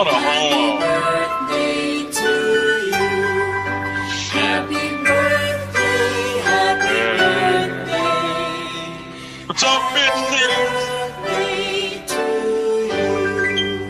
What a homo. Birthday to you. Happy birthday, happy birthday. What's up, bitch? Birthday to you.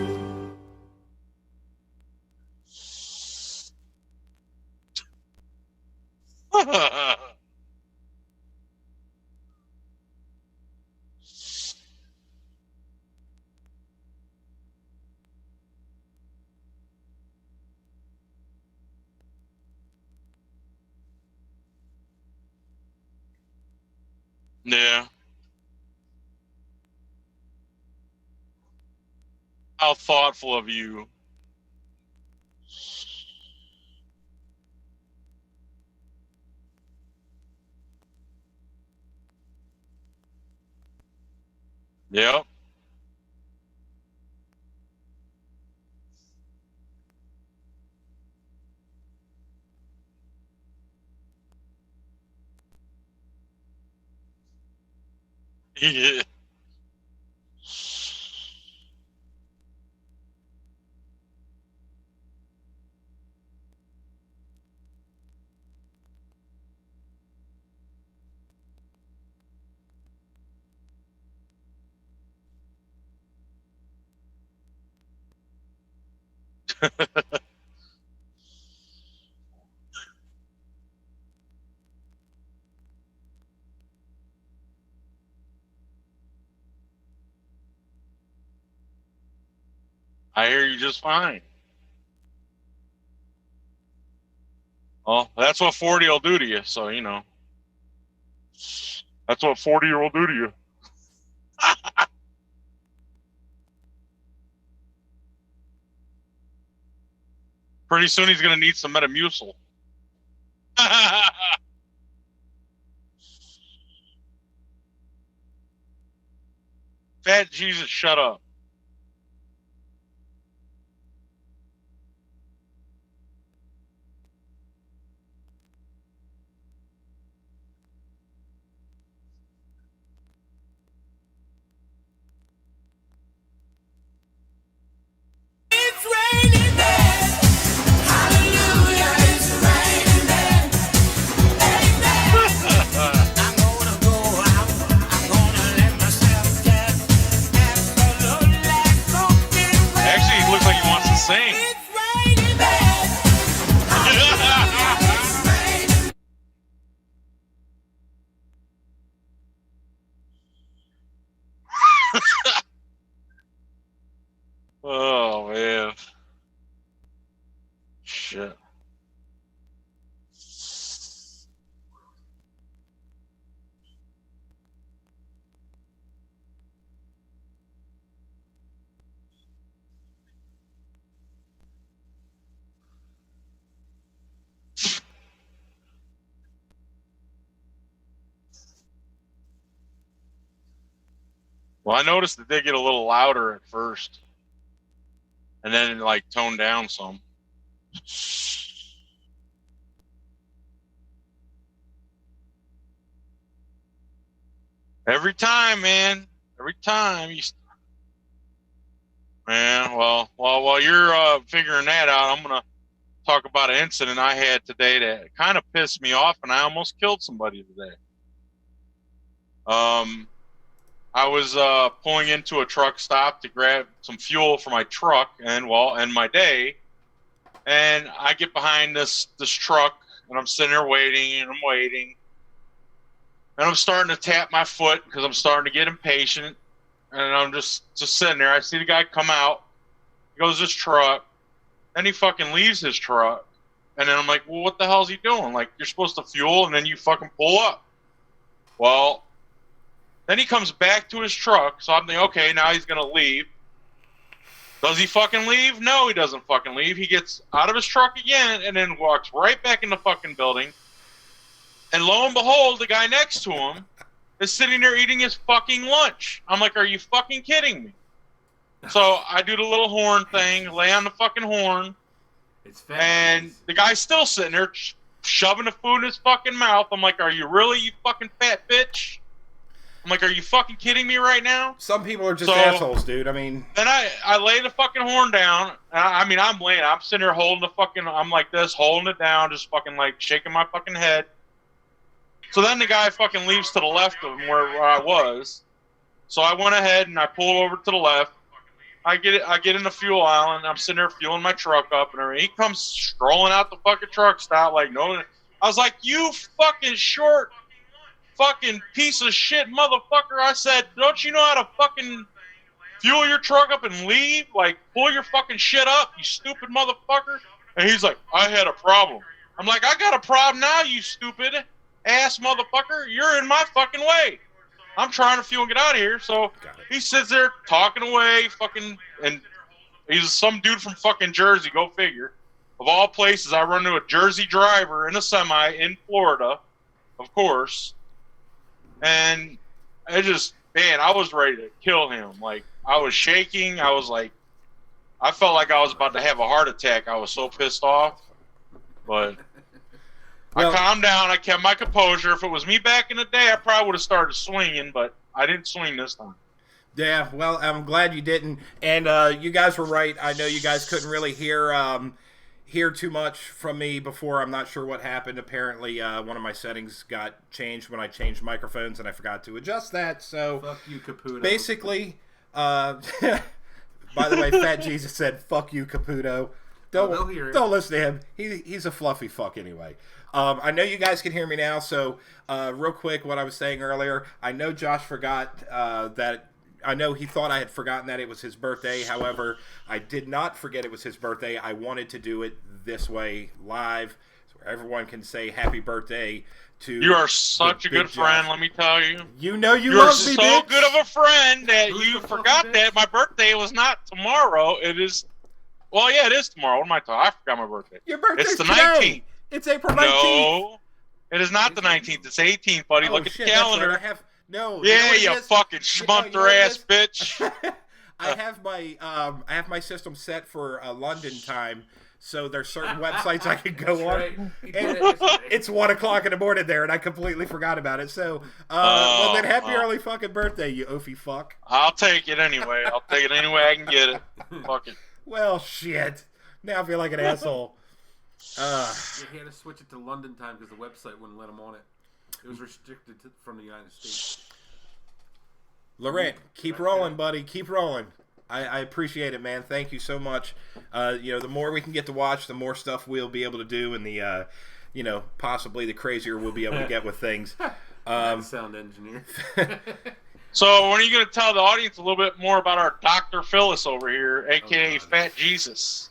Yeah. How thoughtful of you. Yep. Yeah. I hear you just fine. Well, that's what 40 will do to you, so you know. That's what 40-year-old do to you. Pretty soon he's gonna need some Metamucil. Fat Jesus, shut up. It's raining men. Hallelujah, it's raining men. Amen. I'm gonna go out. I'm gonna let myself get absolutely soaking wet. Actually, he looks like he wants to sing. It's raining men. Hallelujah, it's raining. Oh man. Shit. Well, I noticed that they get a little louder at first, and then like tone down some. Every time, man. Every time you. Man, well, while you're figuring that out, I'm gonna talk about an incident I had today that kind of pissed me off, and I almost killed somebody today. I was pulling into a truck stop to grab some fuel for my truck, and end my day, and I get behind this truck, and I'm sitting there waiting, and I'm waiting, and I'm starting to tap my foot because I'm starting to get impatient, and I'm just sitting there. I see the guy come out. He goes his truck. Then he fucking leaves his truck. And then I'm like, well, what the hell is he doing? Like, you're supposed to fuel and then you fucking pull up. Well, then he comes back to his truck. So I'm thinking, okay, now he's going to leave. Does he fucking leave? No, he doesn't fucking leave. He gets out of his truck again and then walks right back in the fucking building. And lo and behold, the guy next to him is sitting there eating his fucking lunch. I'm like, are you fucking kidding me? So I do the little horn thing, lay on the fucking horn, and the guy's still sitting there shoving the food in his fucking mouth. I'm like, are you really, you fucking fat bitch? I'm like, are you fucking kidding me right now? Some people are just So- assholes, dude. I mean, Then I lay the fucking horn down. I'm sitting there holding the fucking, I'm like this, holding it down, just fucking like shaking my fucking head. So then the guy fucking leaves to the left of him where I was. So I went ahead and I pull over to the left. I get in the fuel aisle and I'm sitting there fueling my truck up and everything. He comes strolling out the fucking truck stop like no. I was like, you fucking short fucking piece of shit motherfucker. I said, don't you know how to fucking fuel your truck up and leave? Like, pull your fucking shit up, you stupid motherfucker. And he's like, I had a problem. I'm like, I got a problem now, you stupid ass motherfucker. You're in my fucking way. I'm trying to fuel and get out of here. So he sits there talking away, fucking, and he's some dude from fucking Jersey, go figure. Of all places, I run into a Jersey driver in a semi in Florida, of course. And I just, man, I was ready to kill him. Like, I was shaking. I was like, I felt like I was about to have a heart attack. I was so pissed off. But Well- I calmed down. I kept my composure. If it was me back in the day, I probably would have started swinging, but I didn't swing this time. yeah, well, I'm glad you didn't. And you guys were right. I know you guys couldn't really hear too much from me before. I'm not sure what happened. Apparently, one of my settings got changed when I changed microphones, and I forgot to adjust that. So Fuck you, Caputo. basically, by the way, Fat Jesus said, "Fuck you, Caputo." they'll hear it. Don't listen to him. He's a fluffy fuck anyway. I know you guys can hear me now, so real quick, what I was saying earlier, I know Josh forgot that. I know he thought I had forgotten that it was his birthday. However, I did not forget it was his birthday. I wanted to do it this way, live, so everyone can say happy birthday to You are such a Big good friend, Josh. let me tell you. You know you You're love so me, bitch. good of a friend that Who's you the fucking forgot bitch? that my birthday was not tomorrow. It is. Well, yeah, it is tomorrow. What am I talking? I forgot my birthday. Your birthday's It's the today. 19th. It's April 19th. No, it is not the 19th. It's 18th, buddy. Oh, Look at shit, the that's right. calendar. I have no. Yeah, what it you is? fucking You know schmunter what it ass is? bitch. I have my system set for London time, so there's certain websites I can go on. Right. He did And it yesterday. it's 1:00 in the morning there, and I completely forgot about it. So, well then, happy oh. early fucking birthday, you oafy fuck. I'll take it anyway. I'll take it any way I can get it. Fuck it. Well, shit. Now I feel like an asshole. Yeah, he had to switch it to London time because the website wouldn't let him on it. It was restricted from the United States. Laurent, keep rolling, buddy. Keep rolling. I appreciate it, man. Thank you so much. The more we can get to watch, the more stuff we'll be able to do, and the, possibly the crazier we'll be able to get with things. Sound engineer. So when are you going to tell the audience a little bit more about our Dr. Phyllis over here, a.k.a. Fat Jesus?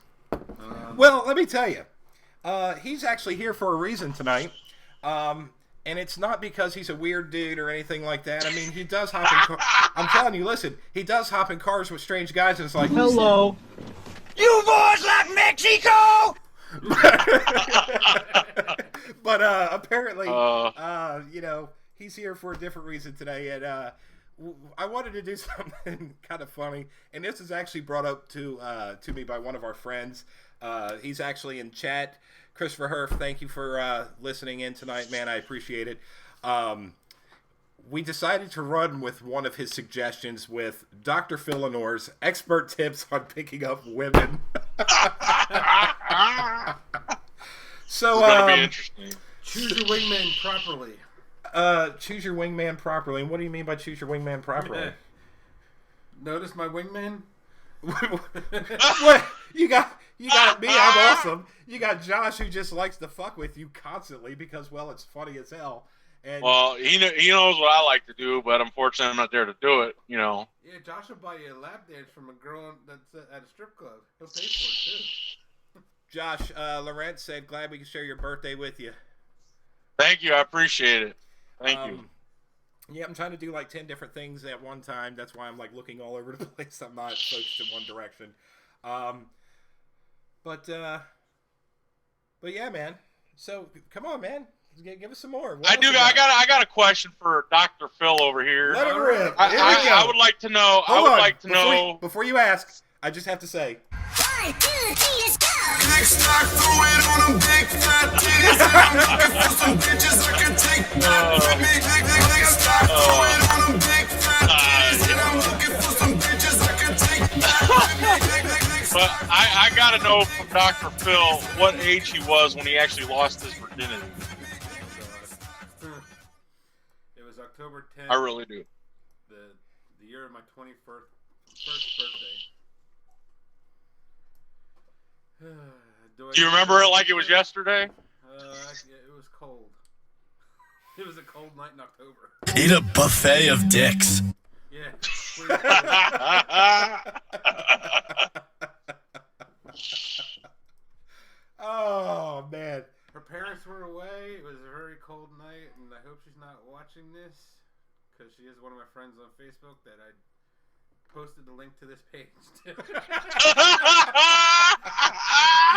Well, let me tell you. He's actually here for a reason tonight. And it's not because he's a weird dude or anything like that. I mean, he does hop in I'm telling you, listen, he does hop in cars with strange guys, and it's like, Hello. You boys like Mexico? but apparently, Uh. he's here for a different reason today, and I wanted to do something kind of funny, and this is actually brought up to me by one of our friends. He's actually in chat. Christopher Herf, thank you for listening in tonight, man. I appreciate it. We decided to run with one of his suggestions with Dr. Phil Lenore's expert tips on picking up women. So, It's going to be interesting. Choose your wingman properly. choose your wingman properly. And what do you mean by choose your wingman properly? Notice my wingman? What? You got me. I'm awesome. You got Josh, who just likes to fuck with you constantly because, well, it's funny as hell. And Well, he knows what I like to do, but unfortunately I'm not there to do it, Yeah, Josh will buy you a lap dance from a girl that's at a strip club. He'll pay for it, too. Josh, Laurent said, glad we can share your birthday with you. Thank you. I appreciate it. Thank you. Yeah, I'm trying to do like 10 different things at one time. That's why I'm like looking all over the place. I'm not focused in one direction. But yeah, man. So come on, man. Give us some more. What I else do. you got? I got a question for Dr. Phil over here. Let it rip. I, Here we go. I would like to know. Hold I would on. like to know. Before you ask, I just have to say, 1, 2, 3, let's go. Big stock, throw it on them big fat titties. And I'm looking for some bitches I can take back with me. Big stock, throw it on them big fat titties. And I'm looking for some bitches I can take back with me. But I gotta know from Dr. Phil what age he was when he actually lost his virginity. It was October 10th. I really do. The year of my 21st birthday. Do you remember it like it was yesterday? It was cold. It was a cold night in October. Eat a buffet of dicks. Yeah. Oh man. Her parents were away. It was a very cold night, and I hope she's not watching this, because she is one of my friends on Facebook that I posted the link to this page to.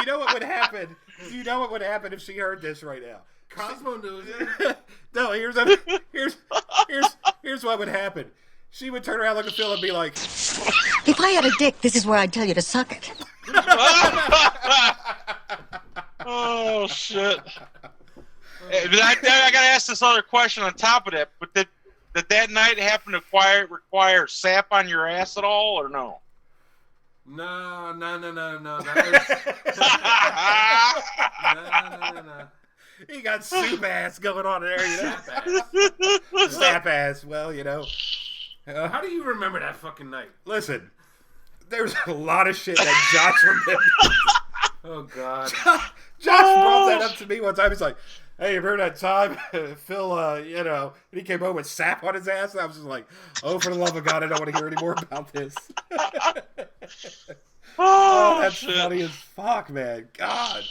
You know what would happen? You know what would happen if she heard this right now? Cosmo knows it. No, here's what would happen. She would turn around, look at Phil, and be like, If I had a dick, this is where I'd tell you to suck it. Oh shit! But I gotta ask this other question on top of that. But did that night happen to require sap on your ass at all, or no? No. That was... No. he got soup ass going on there, you know? Sap ass. Well, you know. How do you remember that fucking night? Listen, there's a lot of shit that Josh remembers. Oh, God. Josh brought that up to me one time. He's like, hey, you remember that time Phil, you know, and he came home with sap on his ass? And I was just like, oh, for the love of God, I don't want to hear any more about this. Oh, that's shit. funny as fuck, man. God.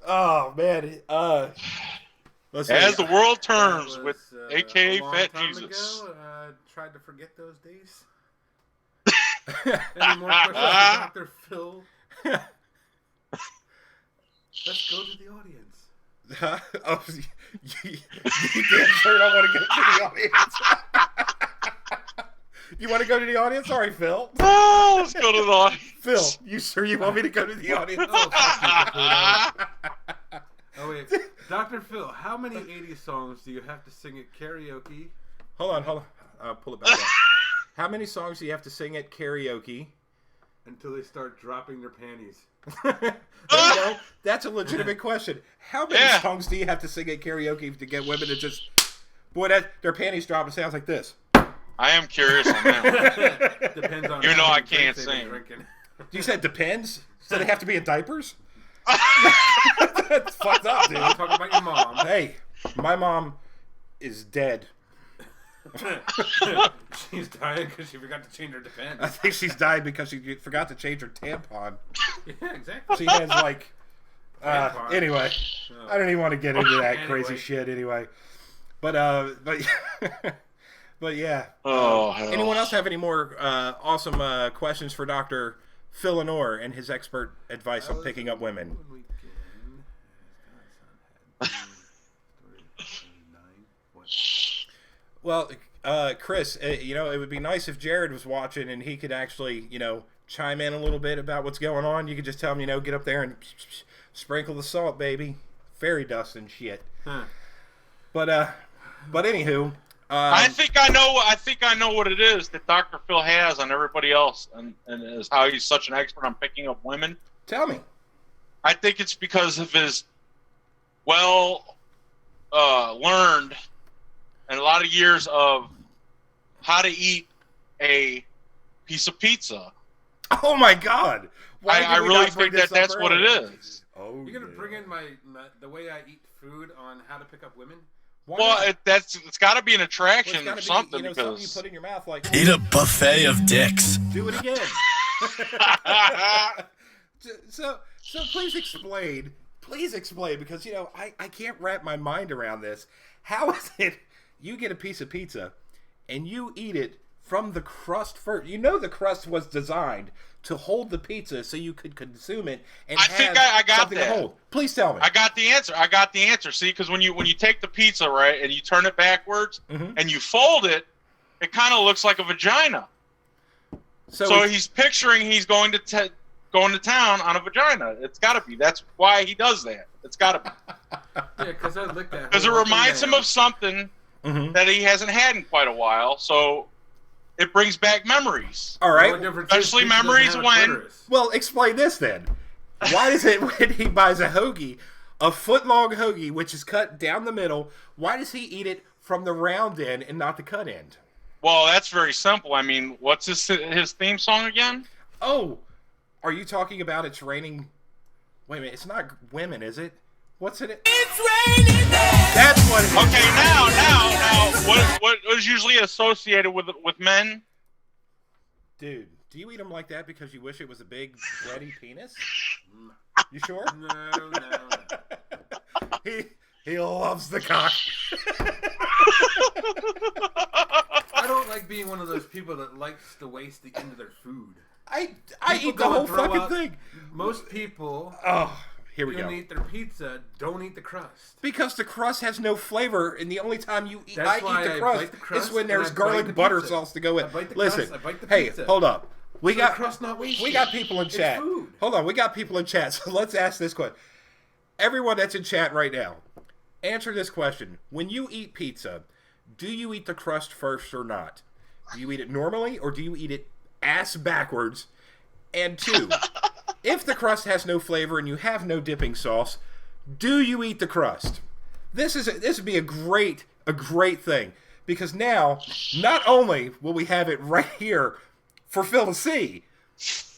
Oh, man. Let's see. As the world That turns was, with a AKA long Fat time Jesus. Ago. Tried to forget those days. Any more questions for Dr. Phil? Let's go to the audience. Oh, you damn sure don't want to go to the audience. You want to go to the audience? Sorry, Phil. Oh, let's go to the audience. Phil, you sure you want me to go to the audience? Oh, fuck you, Caputo. Oh, wait. Dr. Phil, how many 80s songs do you have to sing at karaoke? Hold on. I'll pull it back up. How many songs do you have to sing at karaoke? Until they start dropping their panties. There you go. That's a legitimate question. How many Yeah. songs do you have to sing at karaoke to get women to just... Boy, their panties drop. It sounds like this. I am curious on that one. Depends on You how know many I can't drinks they've been sing. drinking. You said depends? So they have to be in diapers? That's fucked up, dude. I'm talking about your mom. Hey, my mom is dead. She's dying because she forgot to change her I defense. think she's died because she forgot to change her tampon. Yeah, exactly. She has like... Tampon. anyway, Oh. I don't even want to get into that crazy Anyway. shit anyway. But but yeah. Oh, hell. Anyone else have any more awesome questions for Dr. Phil Lenore and his expert advice on picking up women? Well, Chris, you know, it would be nice if Jared was watching and he could actually, you know, chime in a little bit about what's going on. You could just tell him, you know, get up there and sprinkle the salt, baby. Fairy dust and shit. Huh. But anywho, I think I know what it is that Dr. Phil has on everybody else, and is how he's such an expert on picking up women. tell me. I think it's because of his learned and a lot of years of how to eat a piece of pizza. Oh my God! Why I did we really not bring think this that's up what it earlier? is. Oh, You're gonna yeah. bring in my the way I eat food on how to pick up women? Why Well, not? it's got to be an Well, attraction it's gotta or be, something, you know, something you because put in your mouth, like Eat a buffet of dicks. do it again. so please explain. Please explain, because, you know, I can't wrap my mind around this. How is it you get a piece of pizza and you eat it from the crust first? You know the crust was designed to hold the pizza so you could consume it and I have think I got something that. to hold. Please tell me. I got the answer. See, because when you take the pizza, right, and you turn it backwards Mhm. and you fold it, it kind of looks like a vagina. So it's- he's picturing he's going to going to town on a vagina. It's got to be. That's why he does that. It's got to be. Yeah, because I licked that. Because it reminds him of something that he hasn't had in quite a while. So it brings back memories. All right. Especially memories when. Well, explain this then. Why is it when he buys a hoagie, a foot-long hoagie, which is cut down the middle, why does he eat it from the round end and not the cut end? Well, that's very simple. I mean, what's his theme song again? Oh, are you talking about It's Raining? Wait a minute, it's not women, is it? What's in it? It's raining men. That's what it is. Okay, now, what is usually associated with men? Dude, do you eat them like that because you wish it was a big, bready penis? You sure? No. He loves the cock. I don't like being one of those people that likes to waste the end of their food. I People eat the go whole and throw fucking up. thing. Most people Oh, here we don't go. eat their pizza, don't eat the crust. Because the crust has no flavor, and the only time you eat, That's I why eat I the bite crust, the crust is when and there's I bite garlic the butter pizza. sauce to go with. I bite the Listen, crust, I bite the hey, pizza. hold up. We So got the crust not wasted. we got people in It's chat. food. Hold on, we got people in chat. So let's ask this question. Everyone that's in chat right now, answer this question. When you eat pizza, do you eat the crust first or not? Do you eat it normally or do you eat it ass backwards? And two, if the crust has no flavor and you have no dipping sauce, do you eat the crust? This would be a great thing, because now not only will we have it right here for Phil to see,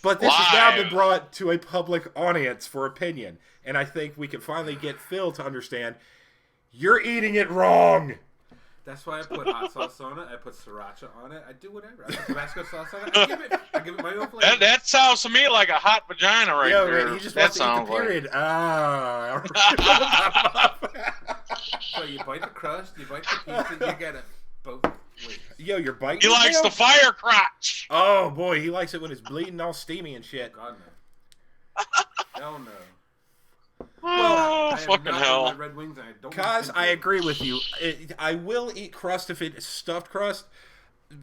but this has now been Live. brought to a public audience for opinion, and I think we can finally get Phil to understand you're eating it wrong. That's why I put hot sauce on it. I put sriracha on it. I do whatever. I put Tabasco sauce on it. I give it my own flavor. That sounds to me like a hot vagina right Yo, there. man, he just that wants to eat the sounds like. period. So you bite the crust, you bite the pizza, you get it both ways. Yo, you're biting. He it likes now? the fire crotch. Oh boy, he likes it when it's bleeding all steamy and shit. God no. Hell no. Oh, I have fucking not done hell. my Red Wings, and I don't. Cause intend I to. agree with you. I will eat crust if it's stuffed crust.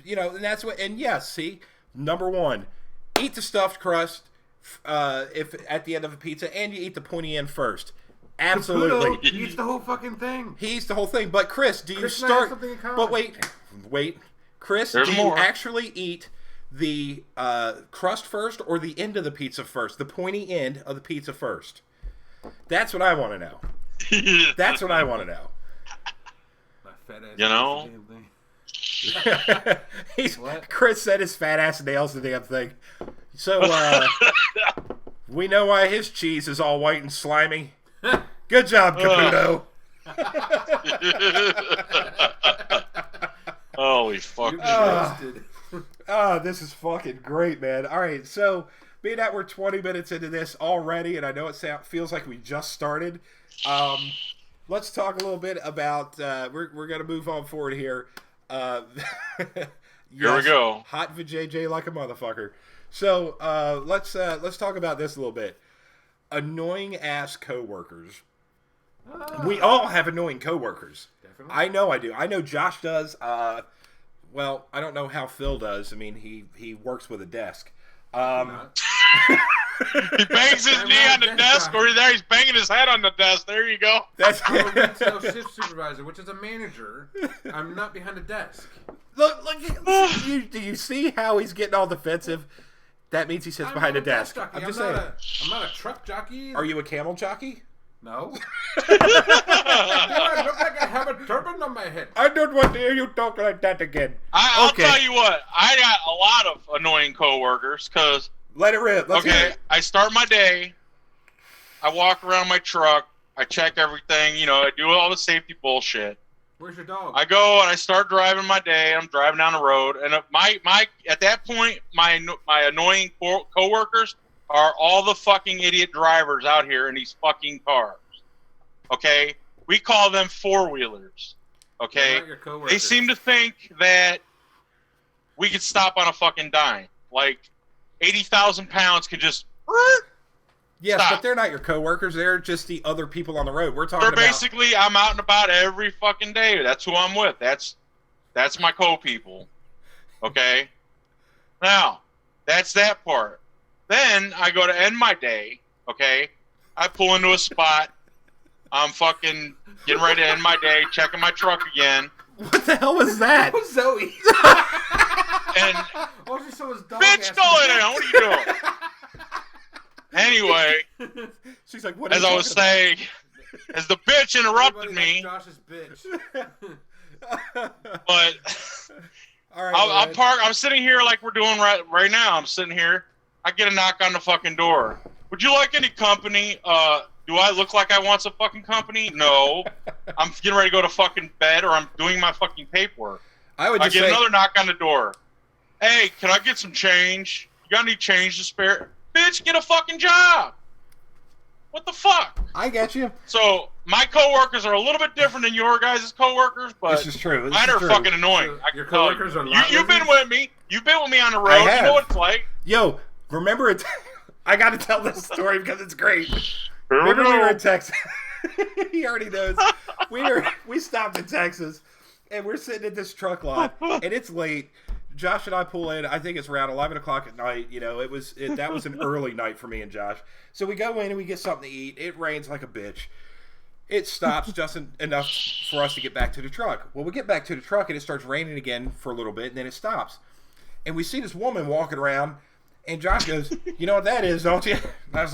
You know, and that's what. And yes, see, number one, eat the stuffed crust. If at the end of a pizza, and you eat the pointy end first. Absolutely, Caputo eats the whole fucking thing. he eats the whole thing. But Chris, do you Chris and I have start? something in common. But wait, Chris, There's do more. you actually eat the crust first or the end of the pizza first? The pointy end of the pizza first. That's what I want to know. That's what I want to know. My fat ass You know? eats the damn thing. He's, What? Chris said his fat ass nails the damn thing. So we know why his cheese is all white and slimy. Good job, Caputo. Holy fuck. You've been roasted. Oh, this is fucking great, man. All right, so being that we're 20 minutes into this already, and I know it feels like we just started, let's talk a little bit about. We're gonna move on forward here. Here we go. Hot vajayjay like a motherfucker. So let's talk about this a little bit. Annoying ass coworkers. We all have annoying coworkers. Definitely. I know I do. I know Josh does. Well, I don't know how Phil does. I mean, he works with a desk. He bangs his knee on the desk, or he's banging his head on the desk. There you go. That's I'm a retail shift supervisor, which is a manager. I'm not behind a desk. look. Do you see how he's getting all defensive? That means he sits I'm behind a not desk. jockey. I'm just not saying. I'm not a truck jockey. Are you a camel jockey? No. I look like I have a turban on my head. I don't want to hear you talk like that again. I'll Okay. tell you what. I got a lot of annoying coworkers because Let it rip. Let's hear okay, it. I start my day. I walk around my truck. I check everything. You know, I do all the safety bullshit. Where's your dog? I go and I start driving my day. I'm driving down the road, and my at that point, my annoying coworkers are all the fucking idiot drivers out here in these fucking cars. Okay, we call them four-wheelers. Okay, They're not your coworkers. they seem to think that we could stop on a fucking dime. Like 80,000 pounds could just. Yes, Stop. but they're not your coworkers. They're just the other people on the road. We're talking They're about. basically, I'm out and about every fucking day. That's who I'm with. That's my co-people. Okay? Now, that's that part. Then I go to end my day. Okay, I pull into a spot. I'm fucking getting ready to end my day, checking my truck again. What the hell was that? Zoe. And Oh, she saw his dog. bitch, go lay down. What are you doing? Anyway, She's like, what? Are as you I was talking saying, as the bitch interrupted Everybody, me, that's Josh's bitch. about? but All right. I'm sitting here like we're doing right now. I'm sitting here. I get a knock on the fucking door. Would you like any company? Do I look like I want some fucking company? No. I'm getting ready to go to fucking bed, or I'm doing my fucking paperwork. I would I just get say, another knock on the door. Hey, can I get some change? You got any change to spare? Bitch, get a fucking job. What the fuck? I get you. So my coworkers are a little bit different than your guys' coworkers, but This is true. This mine is are true. fucking annoying. So I can your tell you. coworkers are lot You've been lizards? with me. You've been with me on the road. I You have. know what it's like. Yo, remember it? I got to tell this story because it's great. Here we Remember we were go. in Texas. He already knows. We stopped in Texas, and we're sitting at this truck lot, and it's late. Josh and I pull in. I think it's around 11 o'clock at night. You know, that was an early night for me and Josh. So we go in and we get something to eat. It rains like a bitch. It stops just enough for us to get back to the truck. Well, we get back to the truck and it starts raining again for a little bit, and then it stops. And we see this woman walking around, and Josh goes, "You know what that is, don't you?" And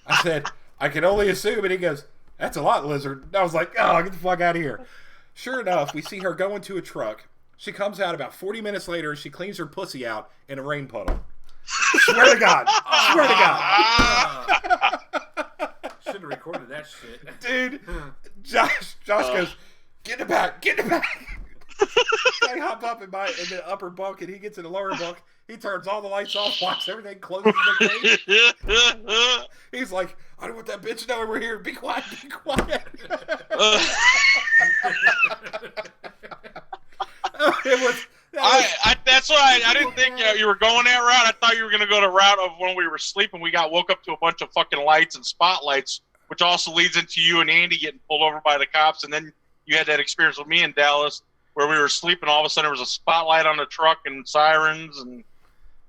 I said, "I can only assume." And he goes, "That's a lot, lizard." And I was like, "Oh, get the fuck out of here." Sure enough, we see her go into a truck. She comes out about 40 minutes later, and she cleans her pussy out in a rain puddle. Swear to God. Swear to God. Should have recorded that shit. Dude, Josh goes, "Get in the back, get in the back." I hop up in the upper bunk, and he gets in the lower bunk. He turns all the lights off, locks everything, closes the gate. He's like, "I don't want that bitch knowing we're here. Be quiet, be quiet." That's why I didn't think you were going that route. I thought you were going to go the route of when we were sleeping, we woke up to a bunch of fucking lights and spotlights, which also leads into you and Andy getting pulled over by the cops. And then you had that experience with me in Dallas where we were sleeping. All of a sudden there was a spotlight on the truck and sirens and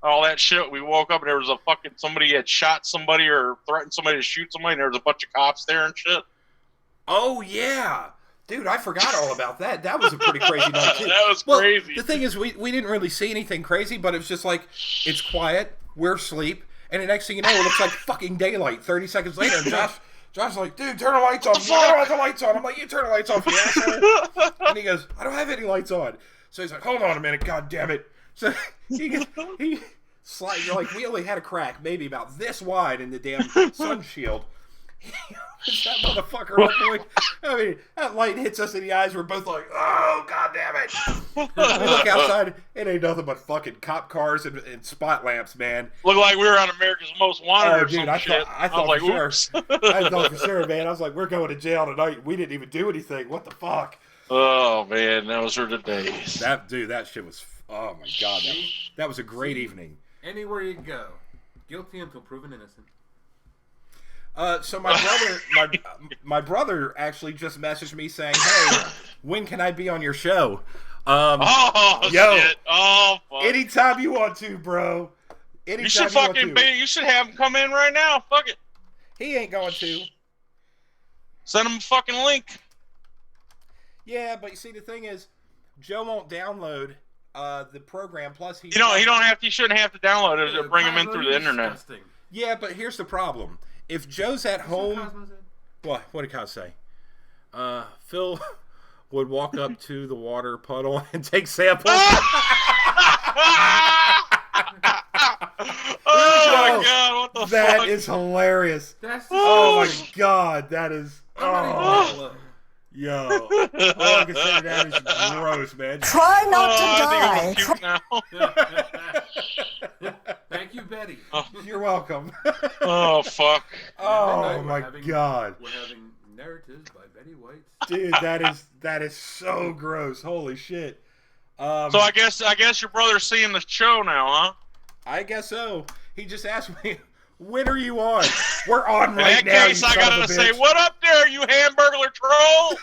all that shit. We woke up and there was somebody had shot somebody or threatened somebody to shoot somebody, and there was a bunch of cops there and shit. Oh, yeah. Dude, I forgot all about that. That was a pretty crazy night, too. That was Well, crazy. the thing is, we didn't really see anything crazy, but it was just like, it's quiet, we're asleep, and the next thing you know, it looks like fucking daylight 30 seconds later, and Josh's like, "Dude, turn the lights on." He's like, "I don't have the lights on." I'm like, "You turn the lights off, you asshole." And he goes, "I don't have any lights on." So he's like, "Hold on a minute, god damn it." So he slides, like, we only had a crack maybe about this wide in the damn sun shield. That motherfucker up, boy. I mean, that light hits us in the eyes. We're both like, "Oh, god damn it." We look outside, it ain't nothing but fucking cop cars and spot lamps, man. Looked like we were on America's Most Wanted Oh, or dude, some I shit. thought was for like, sure. oops. I thought for sure, man. I was like, we're going to jail tonight. We didn't even do anything. What the fuck? Oh, man, those were the days. That shit was, oh my god. That was a great evening. Anywhere you go, guilty until proven innocent. So my brother actually just messaged me saying, "Hey, when can I be on your show?" Oh, yo, shit. Oh, fuck. Anytime you want to, bro. Anytime You should want fucking to. you should have him come in right now. Fuck it. He ain't going to. Send him a fucking link. Yeah, but you see, the thing is, Joe won't download the program. Plus, he You shouldn't have to download it to bring him in through the internet. Disgusting. Yeah, but here's the problem. If Joe's at home, Cosmo said? what did Kyle say? Phil would walk up to the water puddle and take samples. Oh my god, what the That fuck? is hilarious. That's Oh my god, that is. I'm not even Oh, that low. yo. All I can say, that is gross, man. Try not Oh, to I think die. I'm cute now. Thank you, Betty. You're welcome. Oh fuck. Oh Tonight my god. We're having narratives by Betty White. Dude, that is so gross. Holy shit. So I guess your brother's seeing the show now, huh? I guess so. He just asked me, "When are you on?" We're on In right that now. case, you I son of gotta a say, bitch. what up there, you hamburglar troll?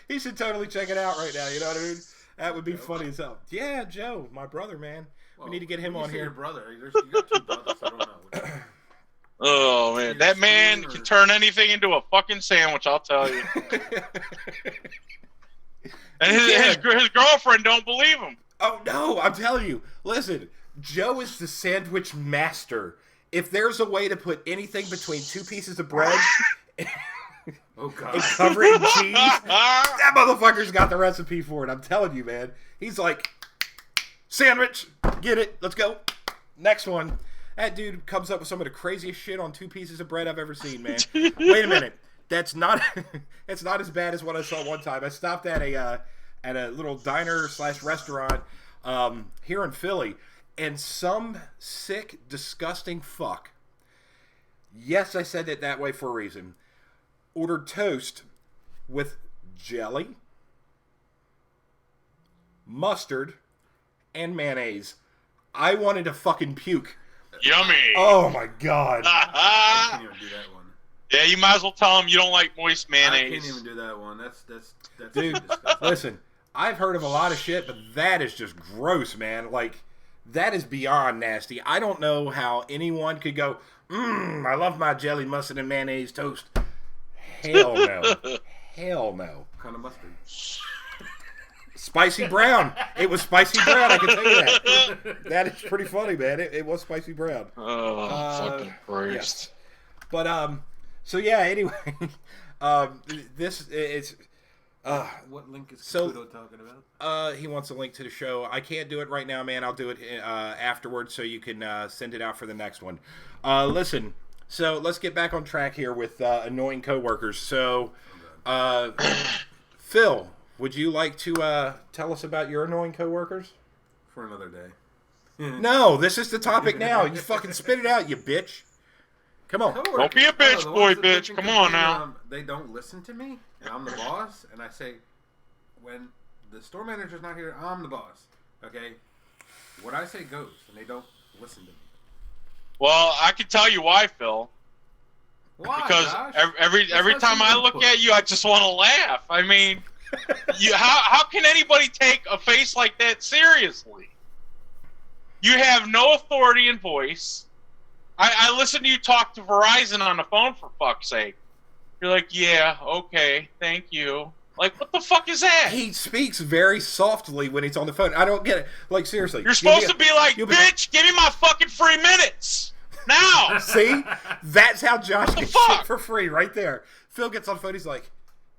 He should totally check it out right now. You know what I mean? That would be funny as hell. Yeah, Joe, my brother, man. We need to get him when you on say here. Your brother. You got two brothers. I don't know. Oh man, that man can turn anything into a fucking sandwich. I'll tell you. And his girlfriend don't believe him. Oh no, I'm telling you. Listen, Joe is the sandwich master. If there's a way to put anything between two pieces of bread Oh God. and cover it in cheese, that motherfucker's got the recipe for it. I'm telling you, man. He's like, sandwich, get it, let's go. Next one. That dude comes up with some of the craziest shit on two pieces of bread I've ever seen, man. Wait a minute. That's not it's not as bad as what I saw one time. I stopped at a little diner / restaurant here in Philly, and some sick, disgusting fuck. Yes, I said it that way for a reason. Ordered toast with jelly, mustard, and mayonnaise. I wanted to fucking puke. Yummy. Oh my god. I can't even do that one. Yeah, you might as well tell him you don't like moist I mayonnaise. can't even do that one. That's Dude, disgusting. listen, I've heard of a lot of shit, but that is just gross, man. Like, that is beyond nasty. I don't know how anyone could go, I love my jelly, mustard, and mayonnaise toast. Hell no. Hell no. What kind of mustard? Spicy brown. It was spicy brown, I can tell you that. That is pretty funny, man. It was spicy brown. Oh, fucking Christ. Yeah. But, so yeah, anyway, this, it's... What link is so- Caputo talking about? He wants a link to the show. I can't do it right now, man. I'll do it afterwards, so you can send it out for the next one. Listen, so let's get back on track here with annoying coworkers. So, Phil, would you like to tell us about your annoying coworkers? For another day. No, this is the topic now. You fucking spit it out, you bitch. Come on. Coworkers. Don't be a bitch, the boy, ones that bitch. bitch Come and on complain, now. They don't listen to me, and I'm the boss, and I say, when the store manager's not here, I'm the boss. Okay? What I say goes, and they don't listen to me. Well, I can tell you why, Phil. Why, Because Josh? every Let's time let I some look input. at you, I just want to laugh. I mean, how can anybody take a face like that seriously? You have no authority in voice. I listen to you talk to Verizon on the phone, for fuck's sake. You're like, yeah, okay, thank you. Like, what the fuck is that? He speaks very softly when he's on the phone. I don't get it. Like, seriously. You're supposed to be like, you'll be- bitch, give me my fucking free minutes now. See? That's how Josh gets fuck? shit for free right there. Phil gets on the phone. He's like,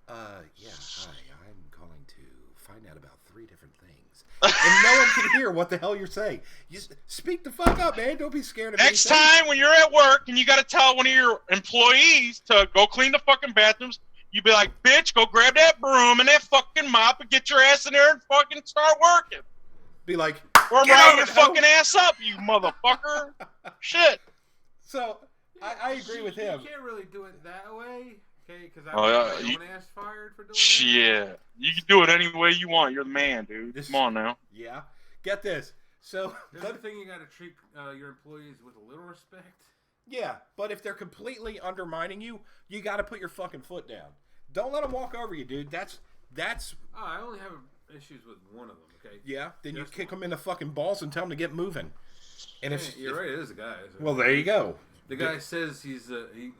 yeah, hi. I'm calling to find out about 3 different things. And no one can hear what the hell you're saying. You just speak the fuck up, man. Don't be scared of Next anything. time when you're at work and you got to tell one of your employees to go clean the fucking bathrooms, you be like, bitch, go grab that broom and that fucking mop and get your ass in there and fucking start working. Be like, Or I'm "Get riding over your it, fucking hoe." ass up, you motherfucker. Shit. So, I agree with him. You can't really do it that way, okay? Because I Oh, yeah, got my you- own ass fired for doing that. Shit. You can do it any way you want. You're the man, dude. This- Come on now. Yeah. Get this. So, There's the thing, you got to treat your employees with a little respect. yeah, but if they're completely undermining you, you got to put your fucking foot down. Don't let them walk over you, dude. That's Oh, I only have issues with one of them, okay? yeah. Then you Just kick one. them in the fucking balls and tell them to get moving. And Yeah, if you're right, it is a guy. So. well, there you go. The guy says he's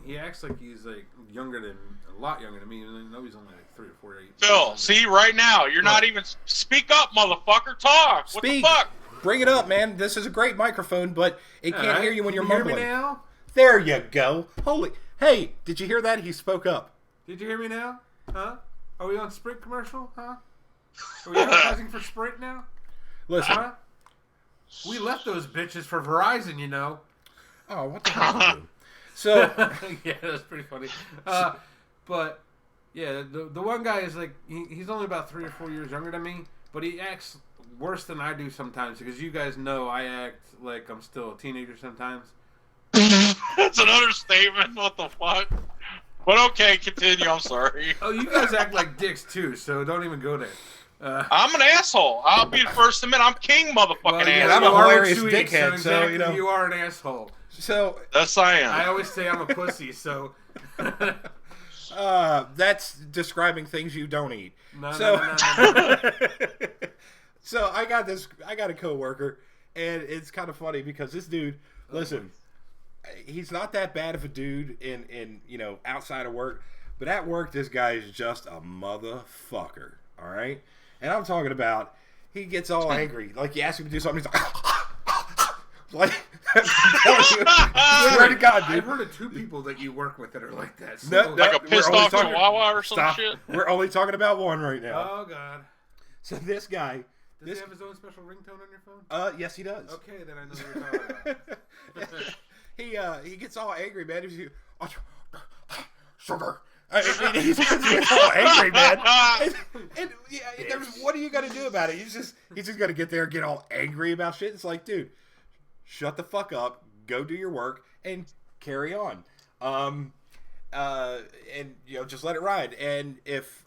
he acts like he's like younger than a lot younger than me, and I know he's only like 3 or 4 years. Phil, see, right now, you're not even... Speak up, motherfucker. Talk. What the Speak. fuck? Bring it up, man. This is a great microphone, but it can't hear you when you're mumbling. Hear me now? There you go. Holy. Hey, did you hear that? He spoke up. Did you hear me now? Huh? Are we on Sprint commercial? Huh? Are we advertising for Sprint now? Listen. Huh? We left those bitches for Verizon, you know. Oh, what the hell? Did you do? So, Yeah, that's pretty funny. But yeah, the one guy is like he's only about 3 or 4 years younger than me, but he acts worse than I do sometimes because you guys know I act like I'm still a teenager sometimes. That's an understatement. What the fuck? But okay, continue. I'm sorry. Oh, you guys act like dicks too, so don't even go there. I'm an asshole. I'll be the first to admit I'm king, motherfucking yeah, I'm asshole. a you are hilarious what you eat, dickhead, so, exactly, you know. you are an asshole. so Yes, I am. I always say I'm a pussy, so that's describing things you don't eat. no. So I got a coworker, And it's kind of funny because this dude, listen, he's not that bad of a dude in outside of work, but at work this guy is just a motherfucker. All right, and I'm talking about he gets all angry, like you ask him to do something, he's like, I'm telling you, I swear to God, dude. I've heard of 2 people that you work with that are like that. So. No, Like a we're pissed only off talking- chihuahua or some Stop. shit. We're only talking about one right now. Oh God. So this guy, Does he have his own special ringtone on your phone? yes, he does. Okay, then I know what you're talking about. He gets all angry, man. He's sugar. He's all angry, man. And what are you gonna do about it? He's just gonna get there and get all angry about shit. It's like, dude, shut the fuck up, go do your work, and carry on. And just let it ride. And if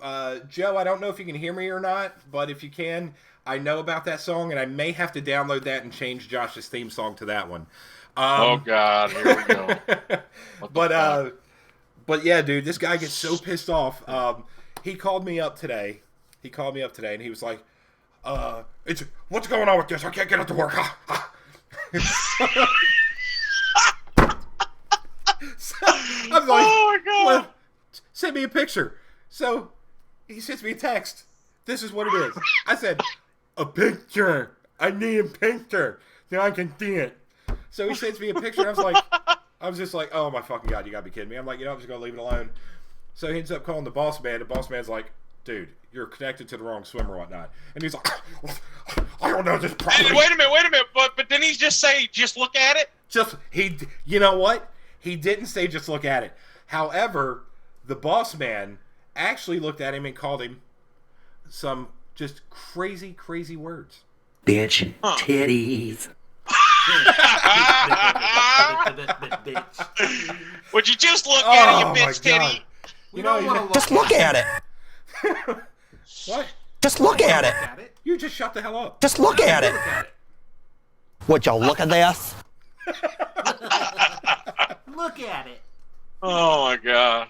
Joe, I don't know if you can hear me or not, but if you can, I know about that song, and I may have to download that and change Josh's theme song to that one. Oh God, here we go. But yeah, dude, this guy gets so pissed off. He called me up today. And he was like, what's going on with this? I can't get up to work. So, I'm like, Oh my God. well, send me a picture. So he sends me a text. This is what it is. I said, a picture. I need a picture. Now I can see it. So he sends me a picture. I was just like, oh my fucking God, you gotta be kidding me. I'm like, I'm just gonna leave it alone. So he ends up calling the boss man. The boss man's like, dude, you're connected to the wrong swim or whatnot. And he's like, I don't know this properly. Wait a minute. But didn't he just say, just look at it? You know what? He didn't say just look at it. However, the boss man actually looked at him and called him some just crazy, crazy words. Bitch, titties. Would you just look at it, you Oh, bitch my God. titty? We don't want to Just look at it. What? Just look at it. at it. You just shut the hell up. Just look at it. Look at it. Would y'all look at this? Look at it. Oh my God.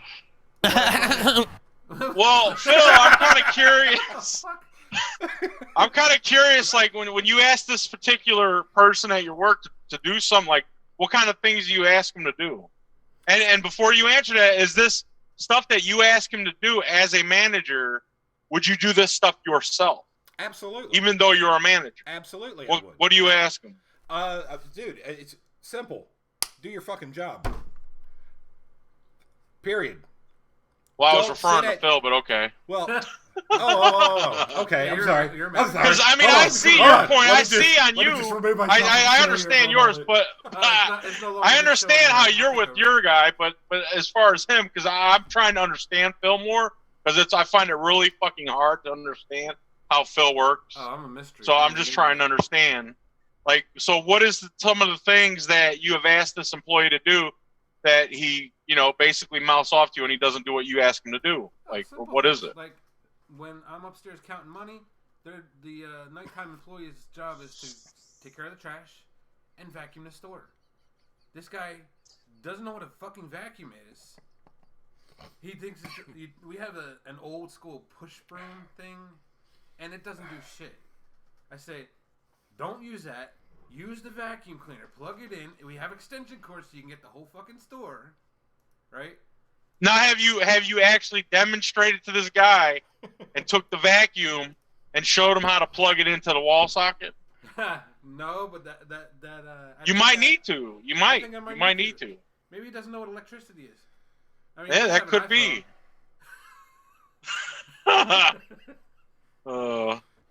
Well, Phil, I'm kind of curious. I'm kind of curious, like when you ask this particular person at your work to do something, like what kind of things do you ask him to do? And before you answer that, is this stuff that you ask him to do as a manager? Would you do this stuff yourself, Absolutely. even though you're a manager? Absolutely, I would. What do you ask him? Dude, it's simple. Do your fucking job. Period. Well, I was Don't referring sit to at- Phil, but okay. Well, okay, I'm You're- sorry. you're I'm sorry. Because I mean, Hold I on, see hold your on. point. Let me I just- see on let me you. just remove myself from I the understand stereo yours, from but It's no longer I the understand show how anymore. you're with your guy. But as far as him, because I'm trying to understand Phil more, because I find it really fucking hard to understand how Phil works. Oh, I'm a mystery. So I'm just trying to understand. Like, so what is some of the things that you have asked this employee to do that he, basically mouths off to you and he doesn't do what you ask him to do? Like, Simple what is things. it? Like when I'm upstairs counting money, the nighttime employee's job is to take care of the trash and vacuum the store. This guy doesn't know what a fucking vacuum is. He thinks we have an old school push broom thing, and it doesn't do shit. I say, don't use that. Use the vacuum cleaner. Plug it in. We have extension cords so you can get the whole fucking store, right? Now, have you actually demonstrated to this guy and took the vacuum and showed him how to plug it into the wall socket? No, but I You think might that- need to. You I might. think I You might need to. Maybe he doesn't know what electricity is. I mean, Yeah, he that has could an be.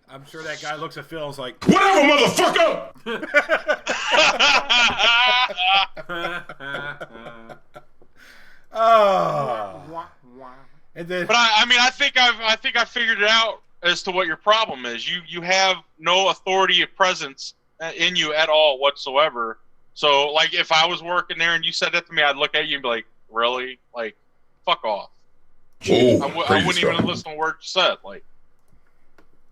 I'm sure that guy looks at Phil and is like, Whatever, motherfucker! iPhone. oh. And then, But I think I figured it out as to what your problem is. You have no authority or presence in you at all whatsoever. So, like, if I was working there and you said that to me, I'd look at you and be like, "Really? Like, fuck off." I wouldn't even listen to a word you said, like,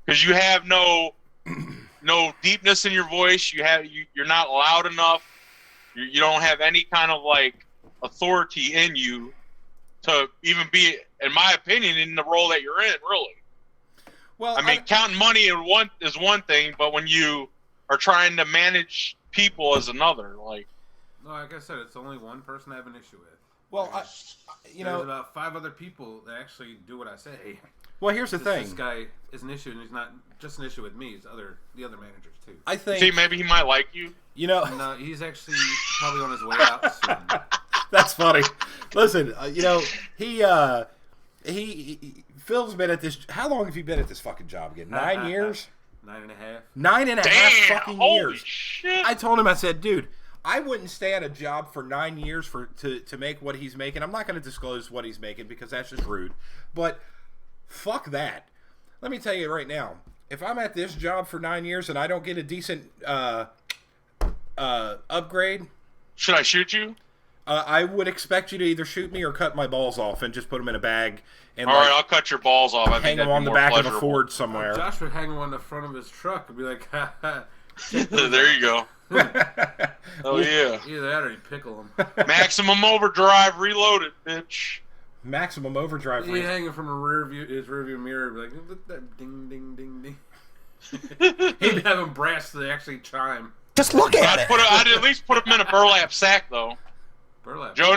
because you have no deepness in your voice. You're not loud enough. You don't have any kind of like authority in you to even be, in my opinion, in the role that you're in. Really, well, I mean, counting money is one thing, but when you are trying to manage people as another. Like, No, like I said, it's only one person I have an issue with. Well, There's about 5 other people that actually do what I say. well, here's the thing. This guy is an issue, and he's not just an issue with me. It's the other managers too. I think see, maybe he might like you. No, he's actually probably on his way out soon. That's funny. Listen, he Phil's been at this. How long have you been at this fucking job again? 9 years? 9.5. 9.5 Damn, fucking holy years. shit! I told him, I said, dude, I wouldn't stay at a job for 9 years to make what he's making. I'm not going to disclose what he's making because that's just rude. But fuck that. Let me tell you right now, if I'm at this job for 9 years and I don't get a decent upgrade, Should I shoot you? I would expect you to either shoot me or cut my balls off and just put them in a bag and All right, I'll cut your balls off. I hang think them that'd on be the more back of a pleasurable. Ford somewhere. Josh would hang him on the front of his truck and be like, ha ha. There you go. Oh yeah. Either that or he'd pickle him. Maximum overdrive reloaded, bitch. Maximum overdrive. He'd hang him from his rear view mirror and be like, look that ding, ding, ding, ding. He'd have him brass so they actually chime. Just look at it. I'd at least put him in a burlap sack, though. Burlap. Joe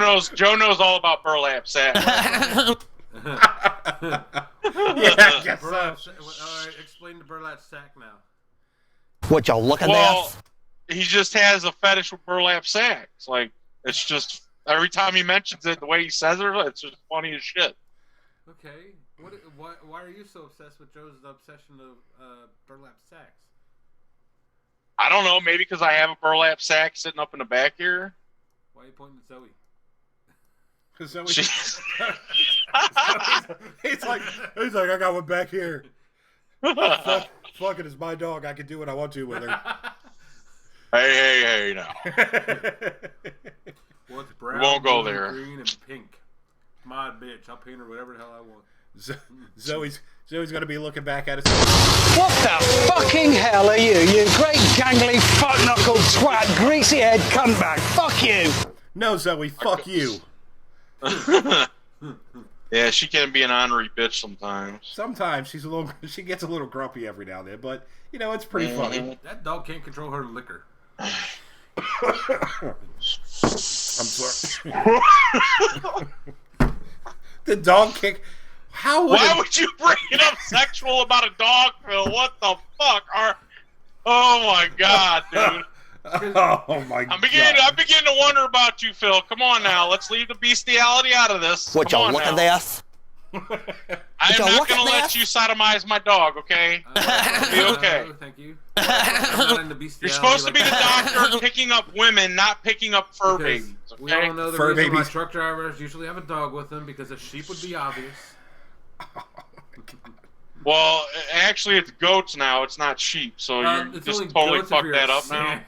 knows all about burlap sack. Yeah, I guess so. Burlap all right, explain the burlap sack now. What y'all looking Well, at? he just has a fetish with burlap sacks. Like, it's just every time he mentions it, the way he says it, it's just funny as shit. Okay. Why are you so obsessed with Joe's obsession of burlap sacks? I don't know, maybe because I have a burlap sack sitting up in the back here. Why are you pointing at Zoe? He's like, I got one back here. Fuck it, it's my dog. I can do what I want to with her. Hey, now. What's brown, won't go blue, there. green, and pink? My bitch. I'll paint her whatever the hell I want. Zoe's gonna be looking back at us. What the fucking hell are you, you great gangly fuck-knuckled twat, greasy-head cuntbag? Fuck you! No, Zoe, fuck you. Yeah, she can be an ornery bitch sometimes. Sometimes she gets a little grumpy every now and then, but it's pretty funny. That dog can't control her liquor. I'm sorry. The dog kick. Why would you bring it up sexual about a dog, Phil? What the fuck? Oh my god, dude. Oh my god. I'm beginning to wonder about you, Phil. Come on now, let's leave the bestiality out of this. What Come y'all on looking now. at? I am y'all not look going to at let this? you sodomize my dog, okay? Be okay. No, thank you. I'm not into bestiality. You're supposed to be the doctor picking up women, not picking up fur Because babies. we Okay? all know the Fur reason why babies. truck drivers usually have a dog with them because a sheep would be obvious. Well, actually, it's goats now. It's not sheep, so you It's just only totally goats if fucked you're that a up now.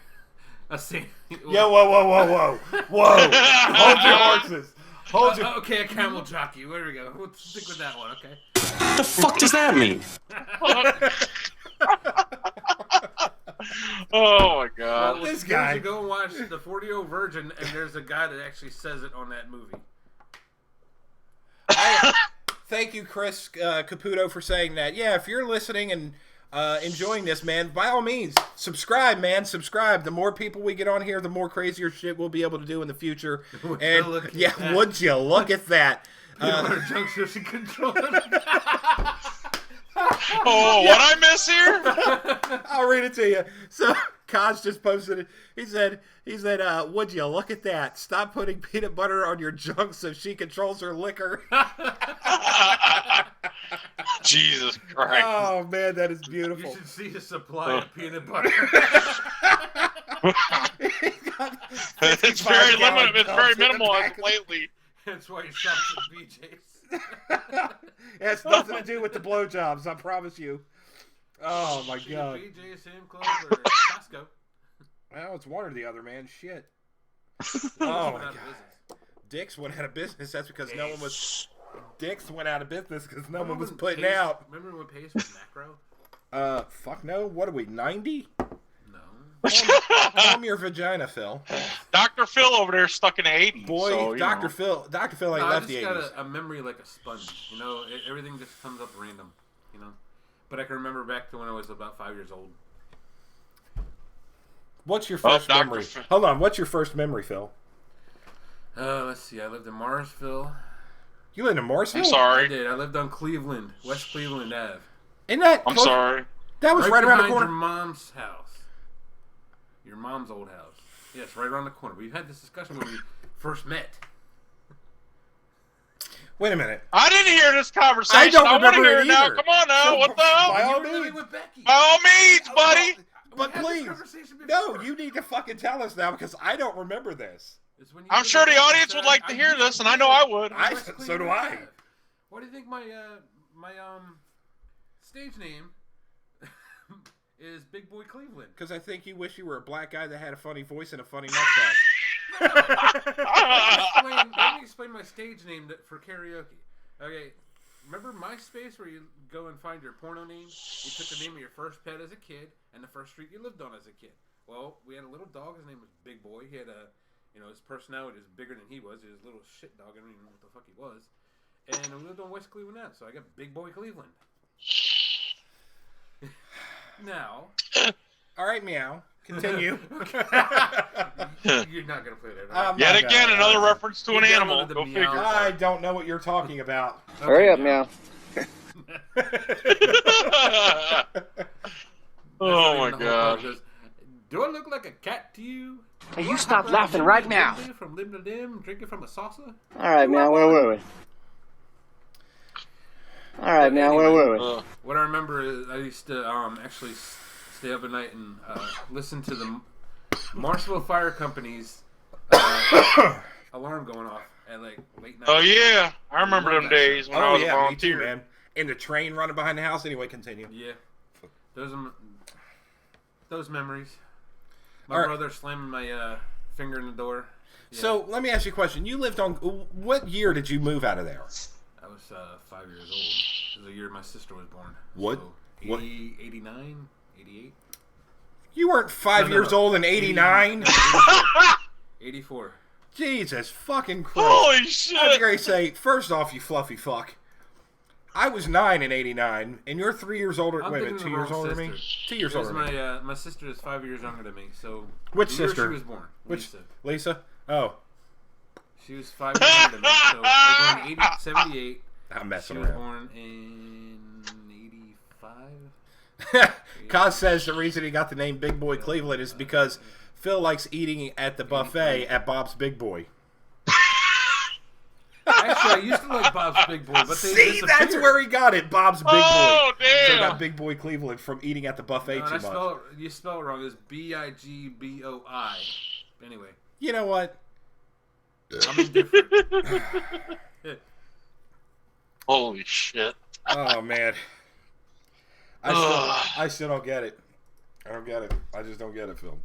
Yo, whoa. Hold your horses. Hold your. Okay, a camel jockey. There we go. We'll stick with that one, okay? The fuck does that mean? Oh my god. This You guy. should go and watch The 40-Year-Old Virgin, and there's a guy that actually says it on that movie. Thank you, Chris Caputo, for saying that. Yeah, if you're listening and enjoying this, man, by all means, subscribe, man. Subscribe. The more people we get on here, the more crazier shit we'll be able to do in the future. Would And you look at yeah, that? would you look at that? You know what a junction control. Oh, what I miss here? I'll read it to you. So Kaz just posted it. He said, would you look at that? Stop putting peanut butter on your junk so she controls her liquor. Jesus Christ. Oh man, that is You beautiful. should see the supply of peanut butter. It's very 55 limited. It's gallon very tubs in the minimal as back of of lately. That's why he shops at BJ's. It has nothing to do with the blowjobs, I promise you. Oh my See god. BJ's, Sam Club, or Costco. Well, it's one or the other, man. Shit. Went Oh out my of god. business. Dick's went out of business. That's because no one was. Dick's went out of business because no one Remember was when putting Pace- out. Remember when Pace was macro? Fuck no. What are we? 90? No. Calm your vagina, Phil. Dr. Phil over there stuck in the 80s. Boy, so, you Dr. know. Phil. Dr. Phil ain't No, I left just the got 80s. a memory like a sponge. You know, everything just comes up random. You know, but I can remember back to when I was about 5 years old. What's your first Dr. memory? Phil. Hold on. What's your first memory, Phil? Let's see. I lived in Marsville. You lived in Morrisville? I'm I sorry. did. I lived on Cleveland, West Cleveland Ave. Isn't that I'm close? sorry. That was right around the behind corner. your mom's house. Your mom's old house. Yes, right around the corner. We've had this discussion when we first met. Wait a minute. I didn't hear this conversation. I don't want to remember hear it it now. either. Come on now. So, What the hell? by all You were living means. with Becky. By all means, buddy. But We had this please, conversation no, before. you need to fucking tell us now because I don't remember this. It's when you I'm lived sure in the audience West- would like to I hear used this, and I know I would. I- West so Cleveland do I. Ave. What do you think my stage name is? Big Boy Cleveland. Because I think you wish you were a black guy that had a funny voice and a funny mustache. Let me explain my stage name for karaoke. Okay, remember MySpace where you go and find your porno name? You took the name of your first pet as a kid and the first street you lived on as a kid. Well, we had a little dog. His name was Big Boy. He had his personality was bigger than he was. He was a little shit dog. I don't even know what the fuck he was. And we lived on West Cleveland Ave, so I got Big Boy Cleveland. Now, All right, meow. Continue. you're not gonna play that, right? Yet my again, God. another reference to an You animal. downloaded the Go meow. figure. I don't know what you're talking about. Hurry up, meow. Oh my The whole god. part goes, do I look like a cat to you? Hey, Do you I stop look like laughing a right limb now. to limb, from limb to limb, drinking from a saucer? All right, man, where were we? All right, man, where were we? What I remember is I used to actually stay up at night and listen to the Marshville Fire Company's alarm going off at like late night. Oh yeah, I remember them days when I Oh, was a yeah, me too, volunteer. man. And the train running behind the house. Anyway, continue. Yeah, those memories. My All right. brother slamming my finger in the door. Yeah. So let me ask you a question. You lived on. What year did you move out of there? I was 5 years old. It was the year my sister was born. What? So What? 89, 88? You weren't 5 No, years no. old in '89. 84. Jesus fucking Christ! Holy I was shit! going to say, first off, you fluffy fuck. I was 9 in '89, and you're 3 years older. I'm Wait a thinking minute, of 2 the years wrong older than me. sister. 2 years Because older than me. my sister is 5 years younger than me. So Which the year sister? she was born. Which Lisa. Lisa? Oh, She was 5 years younger than me. So they were born in 78. I'm She messing was around. born in 85. Kaz says the reason he got the name Big Boy Cleveland is because Phil likes eating at the buffet at Bob's Big Boy. Actually, I used to like Bob's Big Boy, but they See, disappeared. that's where he got it, Bob's Big Oh Boy. So he damn! got Big Boy Cleveland from eating at the buffet No, too and much. you spell it wrong. It's Bigboi. Anyway, You know what? I'm indifferent. Holy shit! Oh man, Ugh. I still don't get it. I don't get it. I just don't get it, Phil.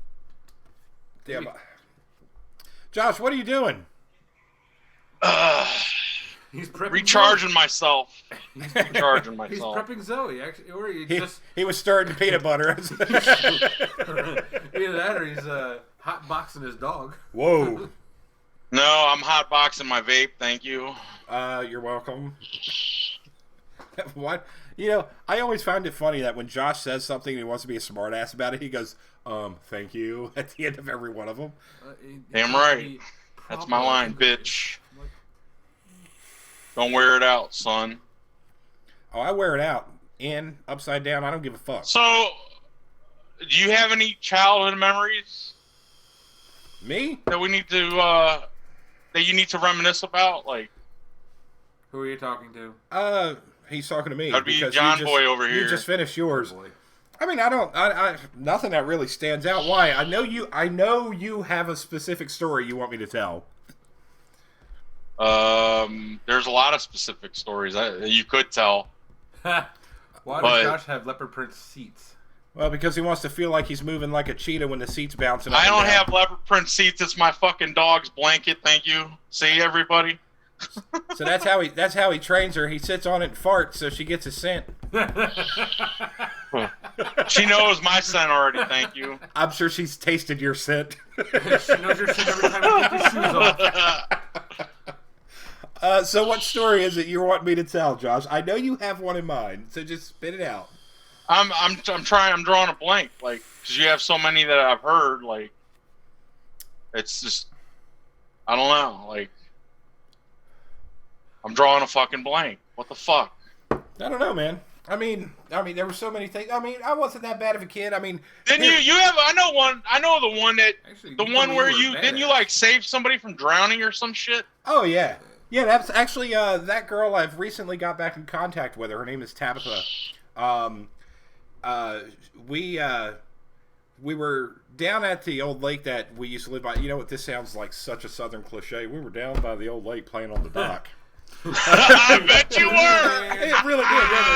Damn. Josh, what are you doing? He's prepping Recharging myself. Recharging Zoe. myself. He's prepping Zoe, actually, or he He, just he was stirring the peanut butter. either that or he's hot boxing his dog. Whoa. No, I'm hotboxing my vape. Thank you. You're welcome. What? You know, I always find it funny that when Josh says something and he wants to be a smartass about it, he goes, thank you, at the end of every one of them. Damn right. That's my line, bitch. Don't wear it out, son. Oh, I wear it out. In, upside down, I don't give a fuck. So, do you have any childhood memories Me? that we need to that you need to reminisce about? Like, Who are you talking to? He's talking to me. that'd be because John you just, Boy over You here. just finished yours. Boy. I mean, I nothing that really stands out. Why? I know you have a specific story you want me to tell. There's a lot of specific stories that you could tell. Why But- does Josh have leopard print seats? Well, because he wants to feel like he's moving like a cheetah when the seat's bouncing up I and don't down. have leopard print seats. It's my fucking dog's blanket. Thank you. See, everybody. So that's how he trains her. He sits on it and farts so she gets a scent. She knows my scent already. Thank you. I'm sure she's tasted your scent. She knows your shit every time you take your shoes off. So what story is it you want me to tell, Josh? I know you have one in mind, so just spit it out. I'm trying. I'm drawing a blank, like, because you have so many that I've heard. Like, it's just, I don't know. Like, I'm drawing a fucking blank. What the fuck? I don't know, man. I mean, there were so many things. I mean, I wasn't that bad of a kid. I mean, Didn't you have? I know one. I know the one that. Actually, The you one told me where you were you didn't you like save somebody from drowning or some shit? Oh yeah, yeah. That's actually that girl. I've recently got back in contact with her. Her name is Tabitha. We were down at the old lake that we used to live by. You know what? This sounds like such a southern cliche. We were down by the old lake playing on the dock. I bet you were. It really did, didn't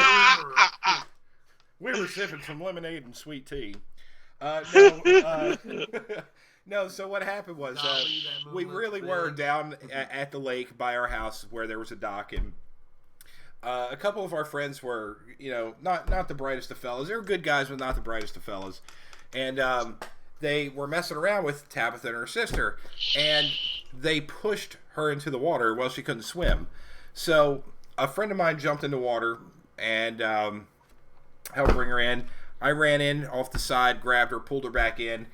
it? We were sipping some lemonade and sweet tea. No, so what happened was we really were down at the lake by our house where there was a dock, and a couple of our friends were, not the brightest of fellas. They were good guys, but not the brightest of fellas. And they were messing around with Tabitha and her sister, and they pushed her into the water. Well, she couldn't swim. So a friend of mine jumped in the water and helped bring her in. I ran in off the side, grabbed her, pulled her back in.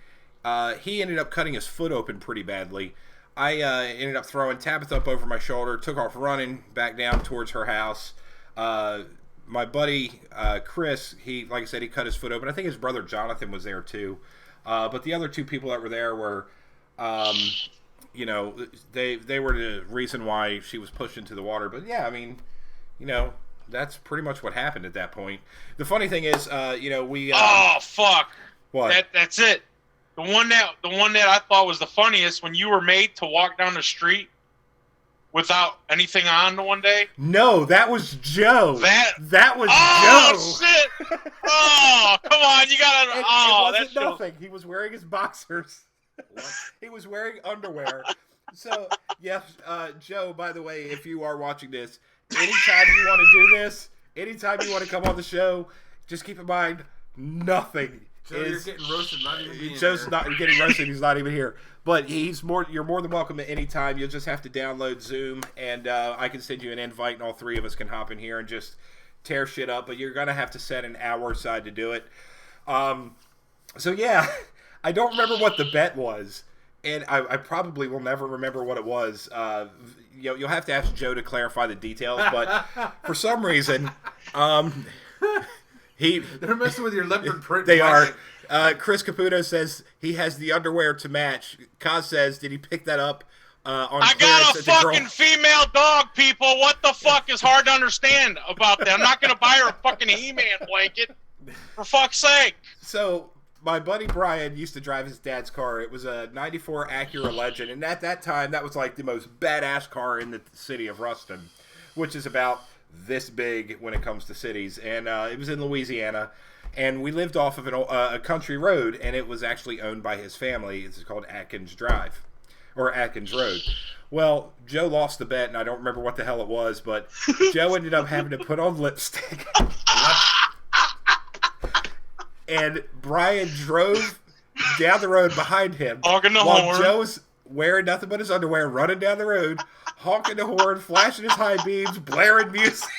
He ended up cutting his foot open pretty badly. I ended up throwing Tabitha up over my shoulder, took off running back down towards her house. My buddy Chris, like I said, he cut his foot open. I think his brother Jonathan was there too. But the other two people that were there were, they were the reason why she was pushed into the water. But yeah, I mean, that's pretty much what happened at that point. The funny thing is, we. Oh fuck! What? That's it. The one that I thought was the funniest, when you were made to walk down the street without anything on the one day. No, that was Joe. That was Joe. Joe. Shit! Oh, come on! You gotta. It wasn't that's nothing. He was wearing his boxers. He was wearing underwear. So yes, Joe. By the way, if you are watching this, anytime you want to do this, anytime you want to come on the show, just keep in mind nothing. You're getting roasted, not even being Joe's here. not getting roasted. He's not even here. But you're more than welcome at any time. You'll just have to download Zoom, and I can send you an invite, and all three of us can hop in here and just tear shit up. But you're gonna have to set an hour aside to do it. So yeah, I don't remember what the bet was, and I probably will never remember what it was. You'll have to ask Joe to clarify the details. But for some reason, They're messing with your leopard print. They are. Chris Caputo says he has the underwear to match. Kaz says, did he pick that up on I got a fucking female dog, people. What the fuck is hard to understand about that? I'm not going to buy her a fucking He-Man blanket. For fuck's sake. So, my buddy Brian used to drive his dad's car. It was a 94 Acura Legend. And at that time, that was like the most badass car in the city of Ruston, which is about this big when it comes to cities. And it was in Louisiana. And we lived off of a country road, and it was actually owned by his family. It's called Atkins Drive, or Atkins Road. Well, Joe lost the bet, and I don't remember what the hell it was, but Joe ended up having to put on lipstick. And Brian drove down the road behind him Honking the while horn. Joe's wearing nothing but his underwear, running down the road, honking the horn, flashing his high beams, blaring music.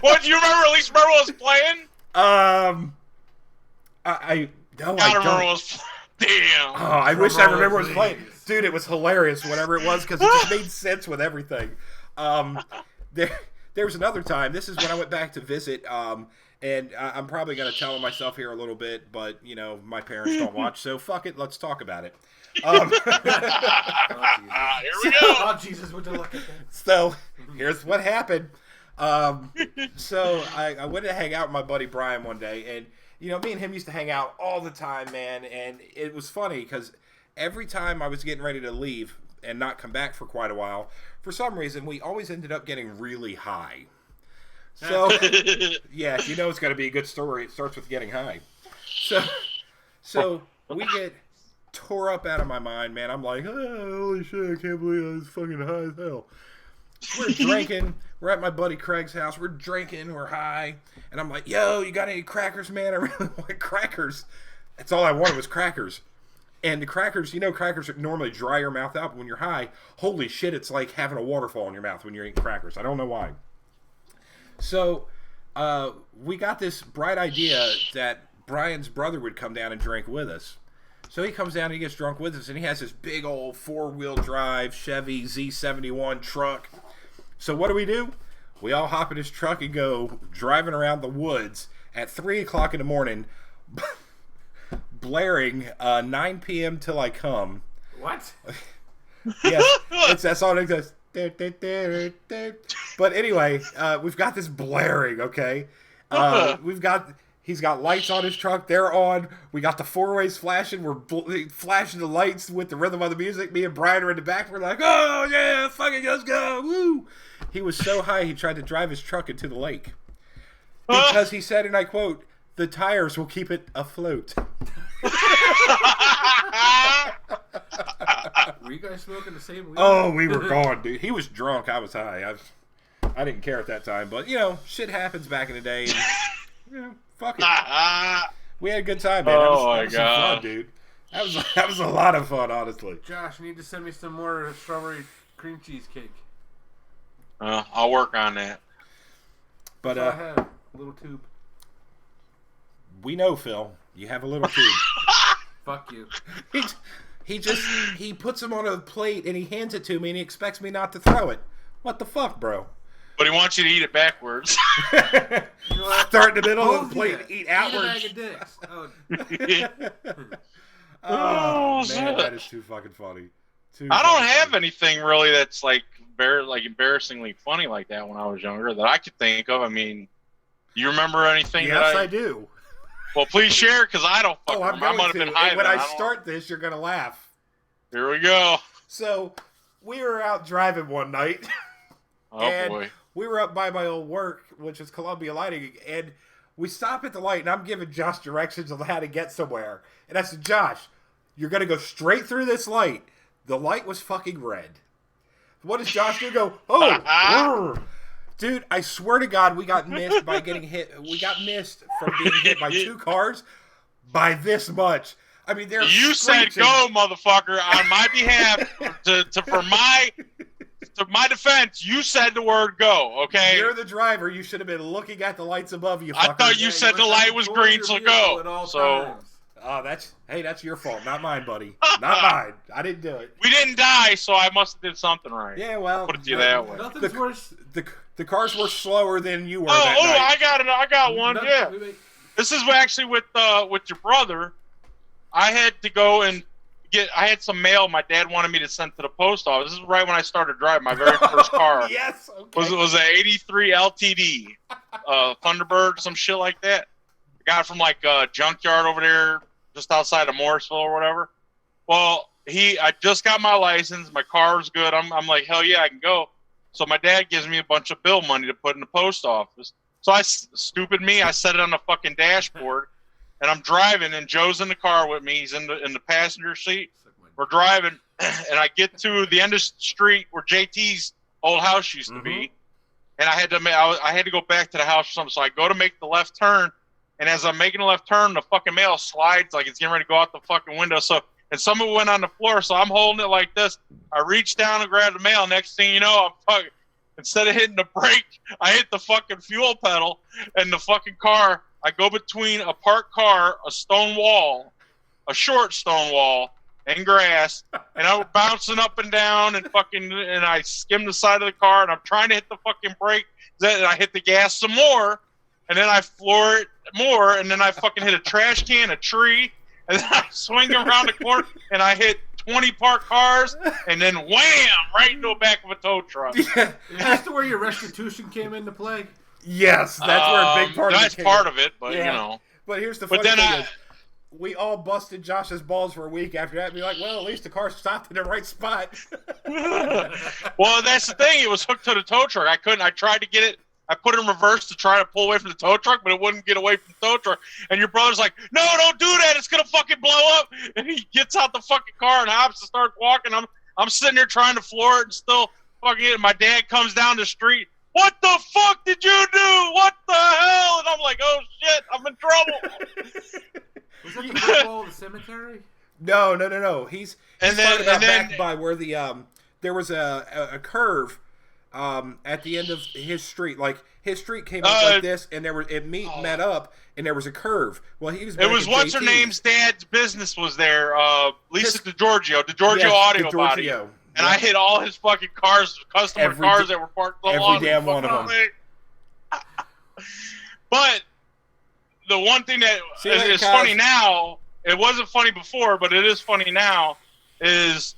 What, do you remember? At least remember what was playing? I don't. Gotta remember what was playing. Damn. Oh, I wish I remember what was playing. Dude, it was hilarious, whatever it was, because it just made sense with everything. There was another time. This is when I went back to visit, and I'm probably going to tell myself here a little bit, but, my parents don't watch, so fuck it, let's talk about it. Here we go. Oh, Jesus, would you look at that? So, here's what happened. So, I went to hang out with my buddy Brian one day, and, me and him used to hang out all the time, man, and it was funny, because every time I was getting ready to leave and not come back for quite a while, for some reason, we always ended up getting really high. So, yeah, it's going to be a good story. It starts with getting high. So we get tore up out of my mind, man. I'm like, oh, holy shit, I can't believe I was fucking high as hell. We're drinking. We're at my buddy Craig's house. We're drinking. We're high. And I'm like, yo, you got any crackers, man? I really want crackers. That's all I wanted was crackers. And the crackers, crackers normally dry your mouth out, but when you're high, holy shit, it's like having a waterfall in your mouth when you're eating crackers. I don't know why. So we got this bright idea that Brian's brother would come down and drink with us. So he comes down and he gets drunk with us, and he has this big old 4-wheel drive Chevy Z71 truck. So what do? We all hop in his truck and go driving around the woods at 3 o'clock in the morning, blaring 9 p.m. Till I come. What? Yes, it's that song that goes. But anyway, we've got this blaring, okay? He's got lights on his truck. They're on. We got the 4-ways flashing. We're flashing the lights with the rhythm of the music. Me and Brian are in the back. We're like, oh, yeah, fucking let's go. Woo. He was so high, he tried to drive his truck into the lake. Because he said, and I quote, the tires will keep it afloat. Were you guys smoking the same weed? Oh, we were gone, dude. He was drunk. I was high. I didn't care at that time. But, shit happens back in the day. And, fuck it. We had a good time, man. That was some fun, dude. That was a lot of fun, honestly. Josh, you need to send me some more strawberry cream cheesecake. I'll work on that. But I have a little tube. We know, Phil. You have a little tube. Fuck you. He puts them on a plate and he hands it to me and he expects me not to throw it. What the fuck, bro? But he wants you to eat it backwards. Start in the middle of the plate and eat outwards. Eat a bag of dicks. Oh, shit. Man, that is too fucking funny. I don't have anything really that's like embarrassingly funny like that when I was younger that I could think of. I mean, do you remember anything? Yes, I do. Well, please share, because I don't fucking I'm remember. I might have been high. When I start this, you're going to laugh. Here we go. So, we were out driving one night. Oh, boy. We were up by my old work, which is Columbia Lighting, and we stop at the light, and I'm giving Josh directions on how to get somewhere. And I said, Josh, you're going to go straight through this light. The light was fucking red. What does Josh do? Go, oh, dude, I swear to God, we got missed by getting hit. We got missed from being hit by 2 cars by this much. I mean, they're You screeching. said go, motherfucker, on my behalf. To my defense, you said the word go, okay? You're the driver. You should have been looking at the lights above you, fucker. I thought you said the light was green, so go. So, that's your fault, not mine, buddy. Not mine. I didn't do it. we didn't die, so I must have did something right. Yeah, well, Put it to you that way. Nothing's worse. The cars were slower than you were that night. I got one. Yeah, this is actually with your brother. I had to go and I had some mail my dad wanted me to send to the post office. This is right when I started driving. My very first car Yes, okay. was an 83 LTD, Thunderbird, some shit like that. I got it from like a junkyard over there just outside of Morrisville or whatever. Well, I just got my license. My car's good. I'm like, hell yeah, I can go. So my dad gives me a bunch of bill money to put in the post office. So I set it on the fucking dashboard. And I'm driving, and Joe's in the car with me. He's in the passenger seat. We're driving, and I get to the end of the street where JT's old house used to be, and I had to go back to the house or something. So I go to make the left turn, and as I'm making the left turn, the fucking mail slides like it's getting ready to go out the fucking window. So and some of it went on the floor, so I'm holding it like this. I reach down and grab the mail. Next thing you know, instead of hitting the brake, I hit the fucking fuel pedal, and the fucking car. I go between a parked car, a stone wall, a short stone wall, and grass, and I'm bouncing up and down and I skim the side of the car, and I'm trying to hit the fucking brake, and I hit the gas some more, and then I floor it more, and then I fucking hit a trash can, a tree, and then I swing around the corner, and I hit 20 parked cars, and then wham, right into the back of a tow truck. Yeah. Is this where your restitution came into play? Yes, that's where a big part of it came. That's part of it, but you know. But here's the funny thing is, we all busted Josh's balls for a week after that and be like, well, at least the car stopped in the right spot. Well, that's the thing. It was hooked to the tow truck. I tried to get it. I put it in reverse to try to pull away from the tow truck, but it wouldn't get away from the tow truck. And your brother's like, no, don't do that. It's going to fucking blow up. And he gets out the fucking car and hops and starts walking. I'm sitting there trying to floor it and still fucking it. My dad comes down the street. What the fuck did you do? What the hell? And I'm like, oh shit, I'm in trouble. Was that the football of the cemetery? No. He's talking about back by where the there was a curve at the end of his street. Like his street came up like this, and met up, and there was a curve. Well, he was. It was what's her name's dad's business was there. Lisa DiGiorgio Audio Body. And I hit all his fucking cars, cars that were parked along. Every damn one of them. But the one thing that is funny now, it wasn't funny before, but it is funny now, is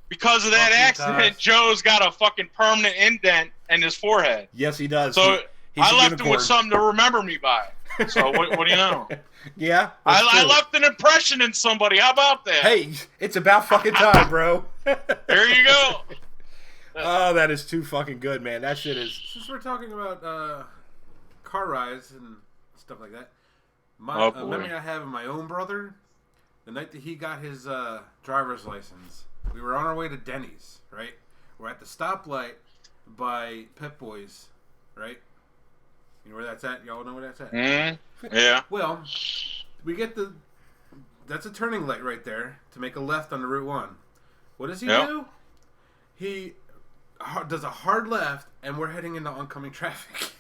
because of that accident, Joe's got a fucking permanent indent in his forehead. Yes, he does. So I left him with something to remember me by. So what do you know? Yeah. I left an impression in somebody. How about that? Hey, it's about fucking time, bro. There you go. Oh, that is too fucking good, man. That shit is. Since we're talking about car rides and stuff like that, memory I have of my own brother, the night that he got his driver's license, we were on our way to Denny's, right? We're at the stoplight by Pep Boys, right? You know where that's at? Y'all know where that's at? Yeah. Well, we get that's a turning light right there to make a left on the Route 1. What does he do? He does a hard left, and we're heading into oncoming traffic.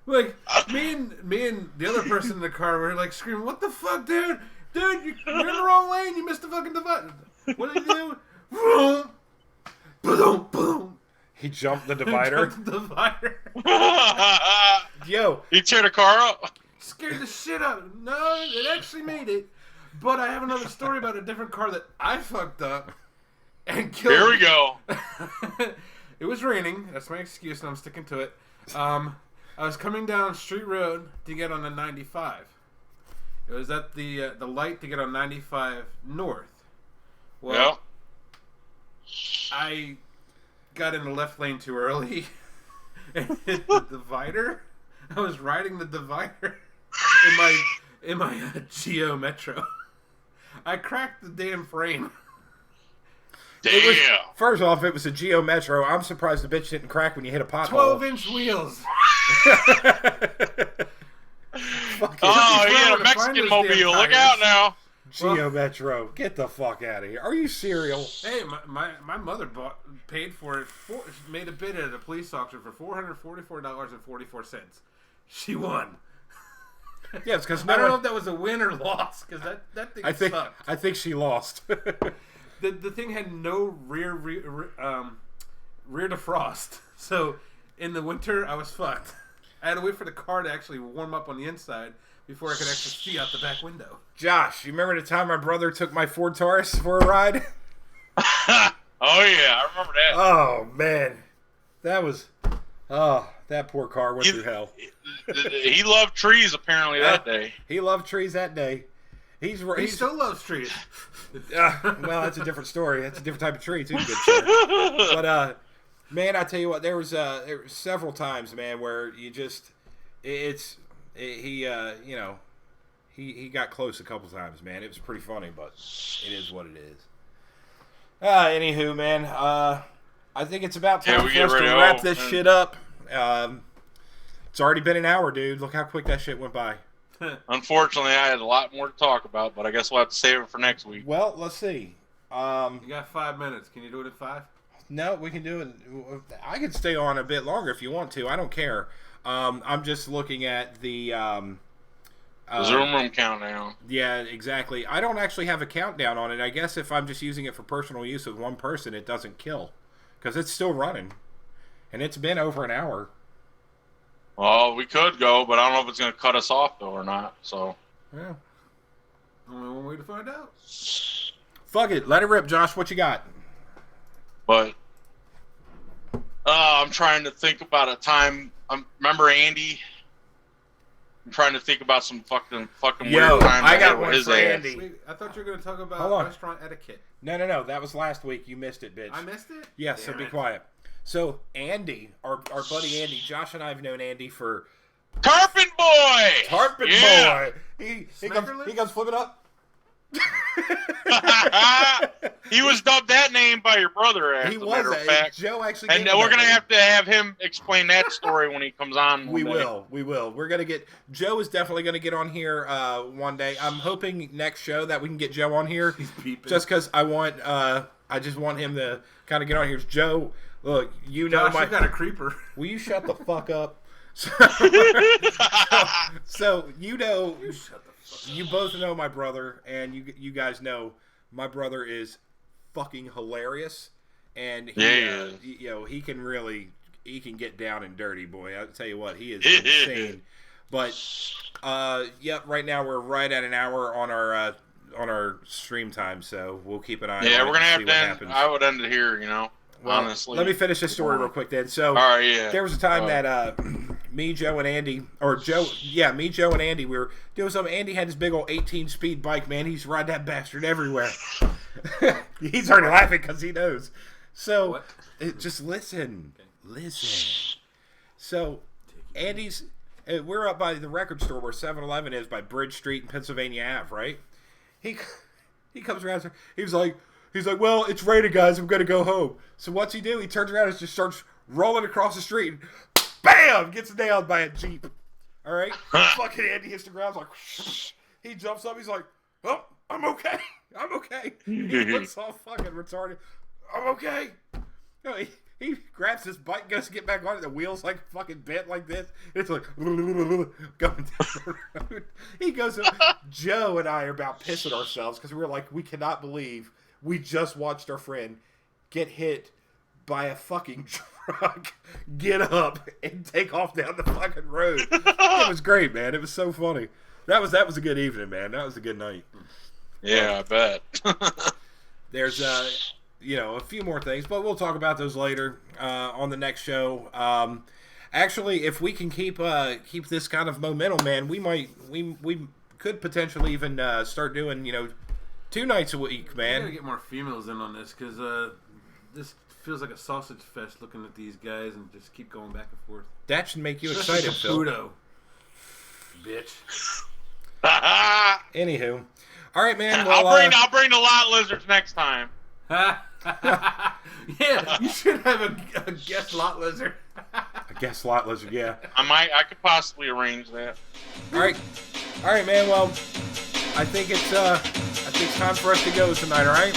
Like, me and the other person in the car were like screaming, "What the fuck, dude? Dude, you're in the wrong lane. You missed the fucking divider." What did he do? Boom, boom, boom. He jumped the divider. Yo, he teared a car up. Scared the shit out of him. No, it actually made it. But I have another story about a different car that I fucked up and killed. Here we go. It was raining. That's my excuse, and I'm sticking to it. I was coming down Street Road to get on the 95. It was at the light to get on 95 North. Well, I got in the left lane too early and hit the divider. I was riding the divider in my Geo Metro. I cracked the damn frame. Damn. First off, it was a Geo Metro. I'm surprised the bitch didn't crack when you hit a pothole. 12-inch wheels. Oh, he had a Mexican mobile. Look out now. Geo Metro. Get the fuck out of here. Are you serial? Hey, my mother paid for it. Made a bid at a police auction for $444.44. She won. Yeah, it's because I don't know if that was a win or loss, because that thing sucked. I think she lost. The thing had no rear defrost, so in the winter I was fucked. I had to wait for the car to actually warm up on the inside before I could actually see out the back window. Josh, you remember the time my brother took my Ford Taurus for a ride? Oh yeah, I remember that. Oh man, that poor car went through hell. He loved trees apparently that day. He loved trees that day. He still loves trees. Well, that's a different story. That's a different type of tree too. Good sir. But man, I tell you what, there was several times, man, where you just he got close a couple times, man. It was pretty funny, but it is what it is. Anywho, man, I think it's about time for us to wrap this shit up. It's already been an hour, dude. Look how quick that shit went by. Unfortunately, I had a lot more to talk about, but I guess we'll have to save it for next week. Well, let's see. You got 5 minutes. Can you do it in 5? No, we can do it. I could stay on a bit longer if you want to. I don't care. I'm just looking at the Zoom room countdown. Yeah, exactly. I don't actually have a countdown on it. I guess if I'm just using it for personal use with one person, it doesn't kill because it's still running, and it's been over an hour. Well, we could go, but I don't know if it's going to cut us off though or not. So, yeah, only one way to find out. Fuck it, let it rip, Josh. What you got? But I'm trying to think about a time. Remember Andy? I'm trying to think about some fucking weird time. I got one for Andy. Wait, I thought you were going to talk about restaurant etiquette. No. That was last week. You missed it, bitch. I missed it? Yeah, so be quiet. So Andy, our buddy Andy, Josh and I have known Andy for Tarpon Boy. Boy. He comes flipping up. He was dubbed that name by your brother, as He a was. matter of fact. Joe actually. And gave him we're that going to name. have him explain that story when he comes on. We one day. will. We will. We're gonna get Joe is definitely gonna get on here one day. I'm hoping next show that we can get Joe on here. He's peeping. Just because I just want him to kind of get on here. Joe, look, you know Josh, you got a creeper. Will you shut the fuck up? So you know, you both know my brother, and you guys know my brother is fucking hilarious, and he can really get down and dirty, boy. I'll tell you what, he is insane. But right now we're right at an hour on our stream time, so we'll keep an eye on it. Yeah, we're gonna and have see to what end. happens. I would end it here, Well, honestly. let me finish this story real quick then. So, All right, yeah. there was a time that me, Joe, and Andy, me, Joe, and Andy, we were doing something. Andy had this big old 18-speed bike, man. He's riding that bastard everywhere. He's already laughing because he knows. So, just listen. Listen. So, Andy's, we're up by the record store where 7-Eleven is by Bridge Street in Pennsylvania Ave, right? He comes around, he's like, well, it's raining, guys. I'm going to go home. So what's he do? He turns around and just starts rolling across the street. And bam! Gets nailed by a Jeep. All right? Fucking Andy hits the ground. Like, he jumps up. He's like, oh, I'm okay. I'm okay. He looks all fucking retarded. I'm okay. He grabs his bike, goes to get back on it. The wheels like fucking bent like this. It's like going down the road. He goes, Joe and I are about pissing ourselves because we're like, we cannot believe we just watched our friend get hit by a fucking truck, get up, and take off down the fucking road. It was great, man. It was so funny. That was a good evening, man. That was a good night. Yeah, I bet. There's a few more things, but we'll talk about those later on the next show. Actually, if we can keep this kind of momentum, man, we could potentially even start doing 2 nights a week, man. We gotta get more females in on this because this feels like a sausage fest looking at these guys and just keep going back and forth. That should make you excited, Phil. Caputo, bitch. Anywho, all right, man. Well, I'll bring the lot lizards next time. Yeah, you should have a guest lot lizard. I guess lot lizard, yeah. I could possibly arrange that. All right, man. Well, I think it's time for us to go tonight. All right.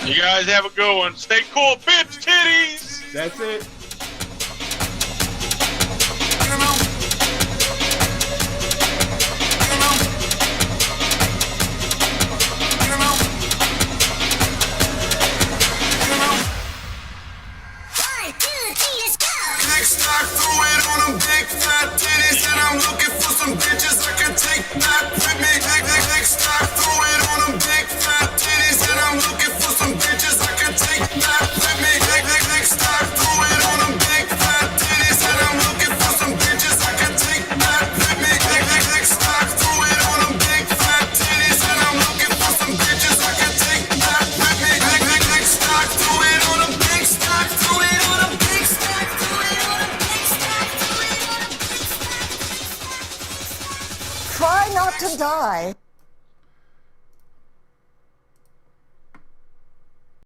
You guys have a good one. Stay cool, bitch titties. That's it. Stock, throw it on them big fat titties, and I'm looking for some bitches I can take back with me. Big stock, throw it on them big fat titties, and I'm looking for some bitches I can take back with me. Big stock, throw it on them big fat titties, and I'm looking for some bitches I can take back with me. Big stock, throw it on them big fat titties, and I'm looking for some bitches I can take back with me. Big stock, throw it on them big stock, throw it on them big stock, throw it on them. Try not to die.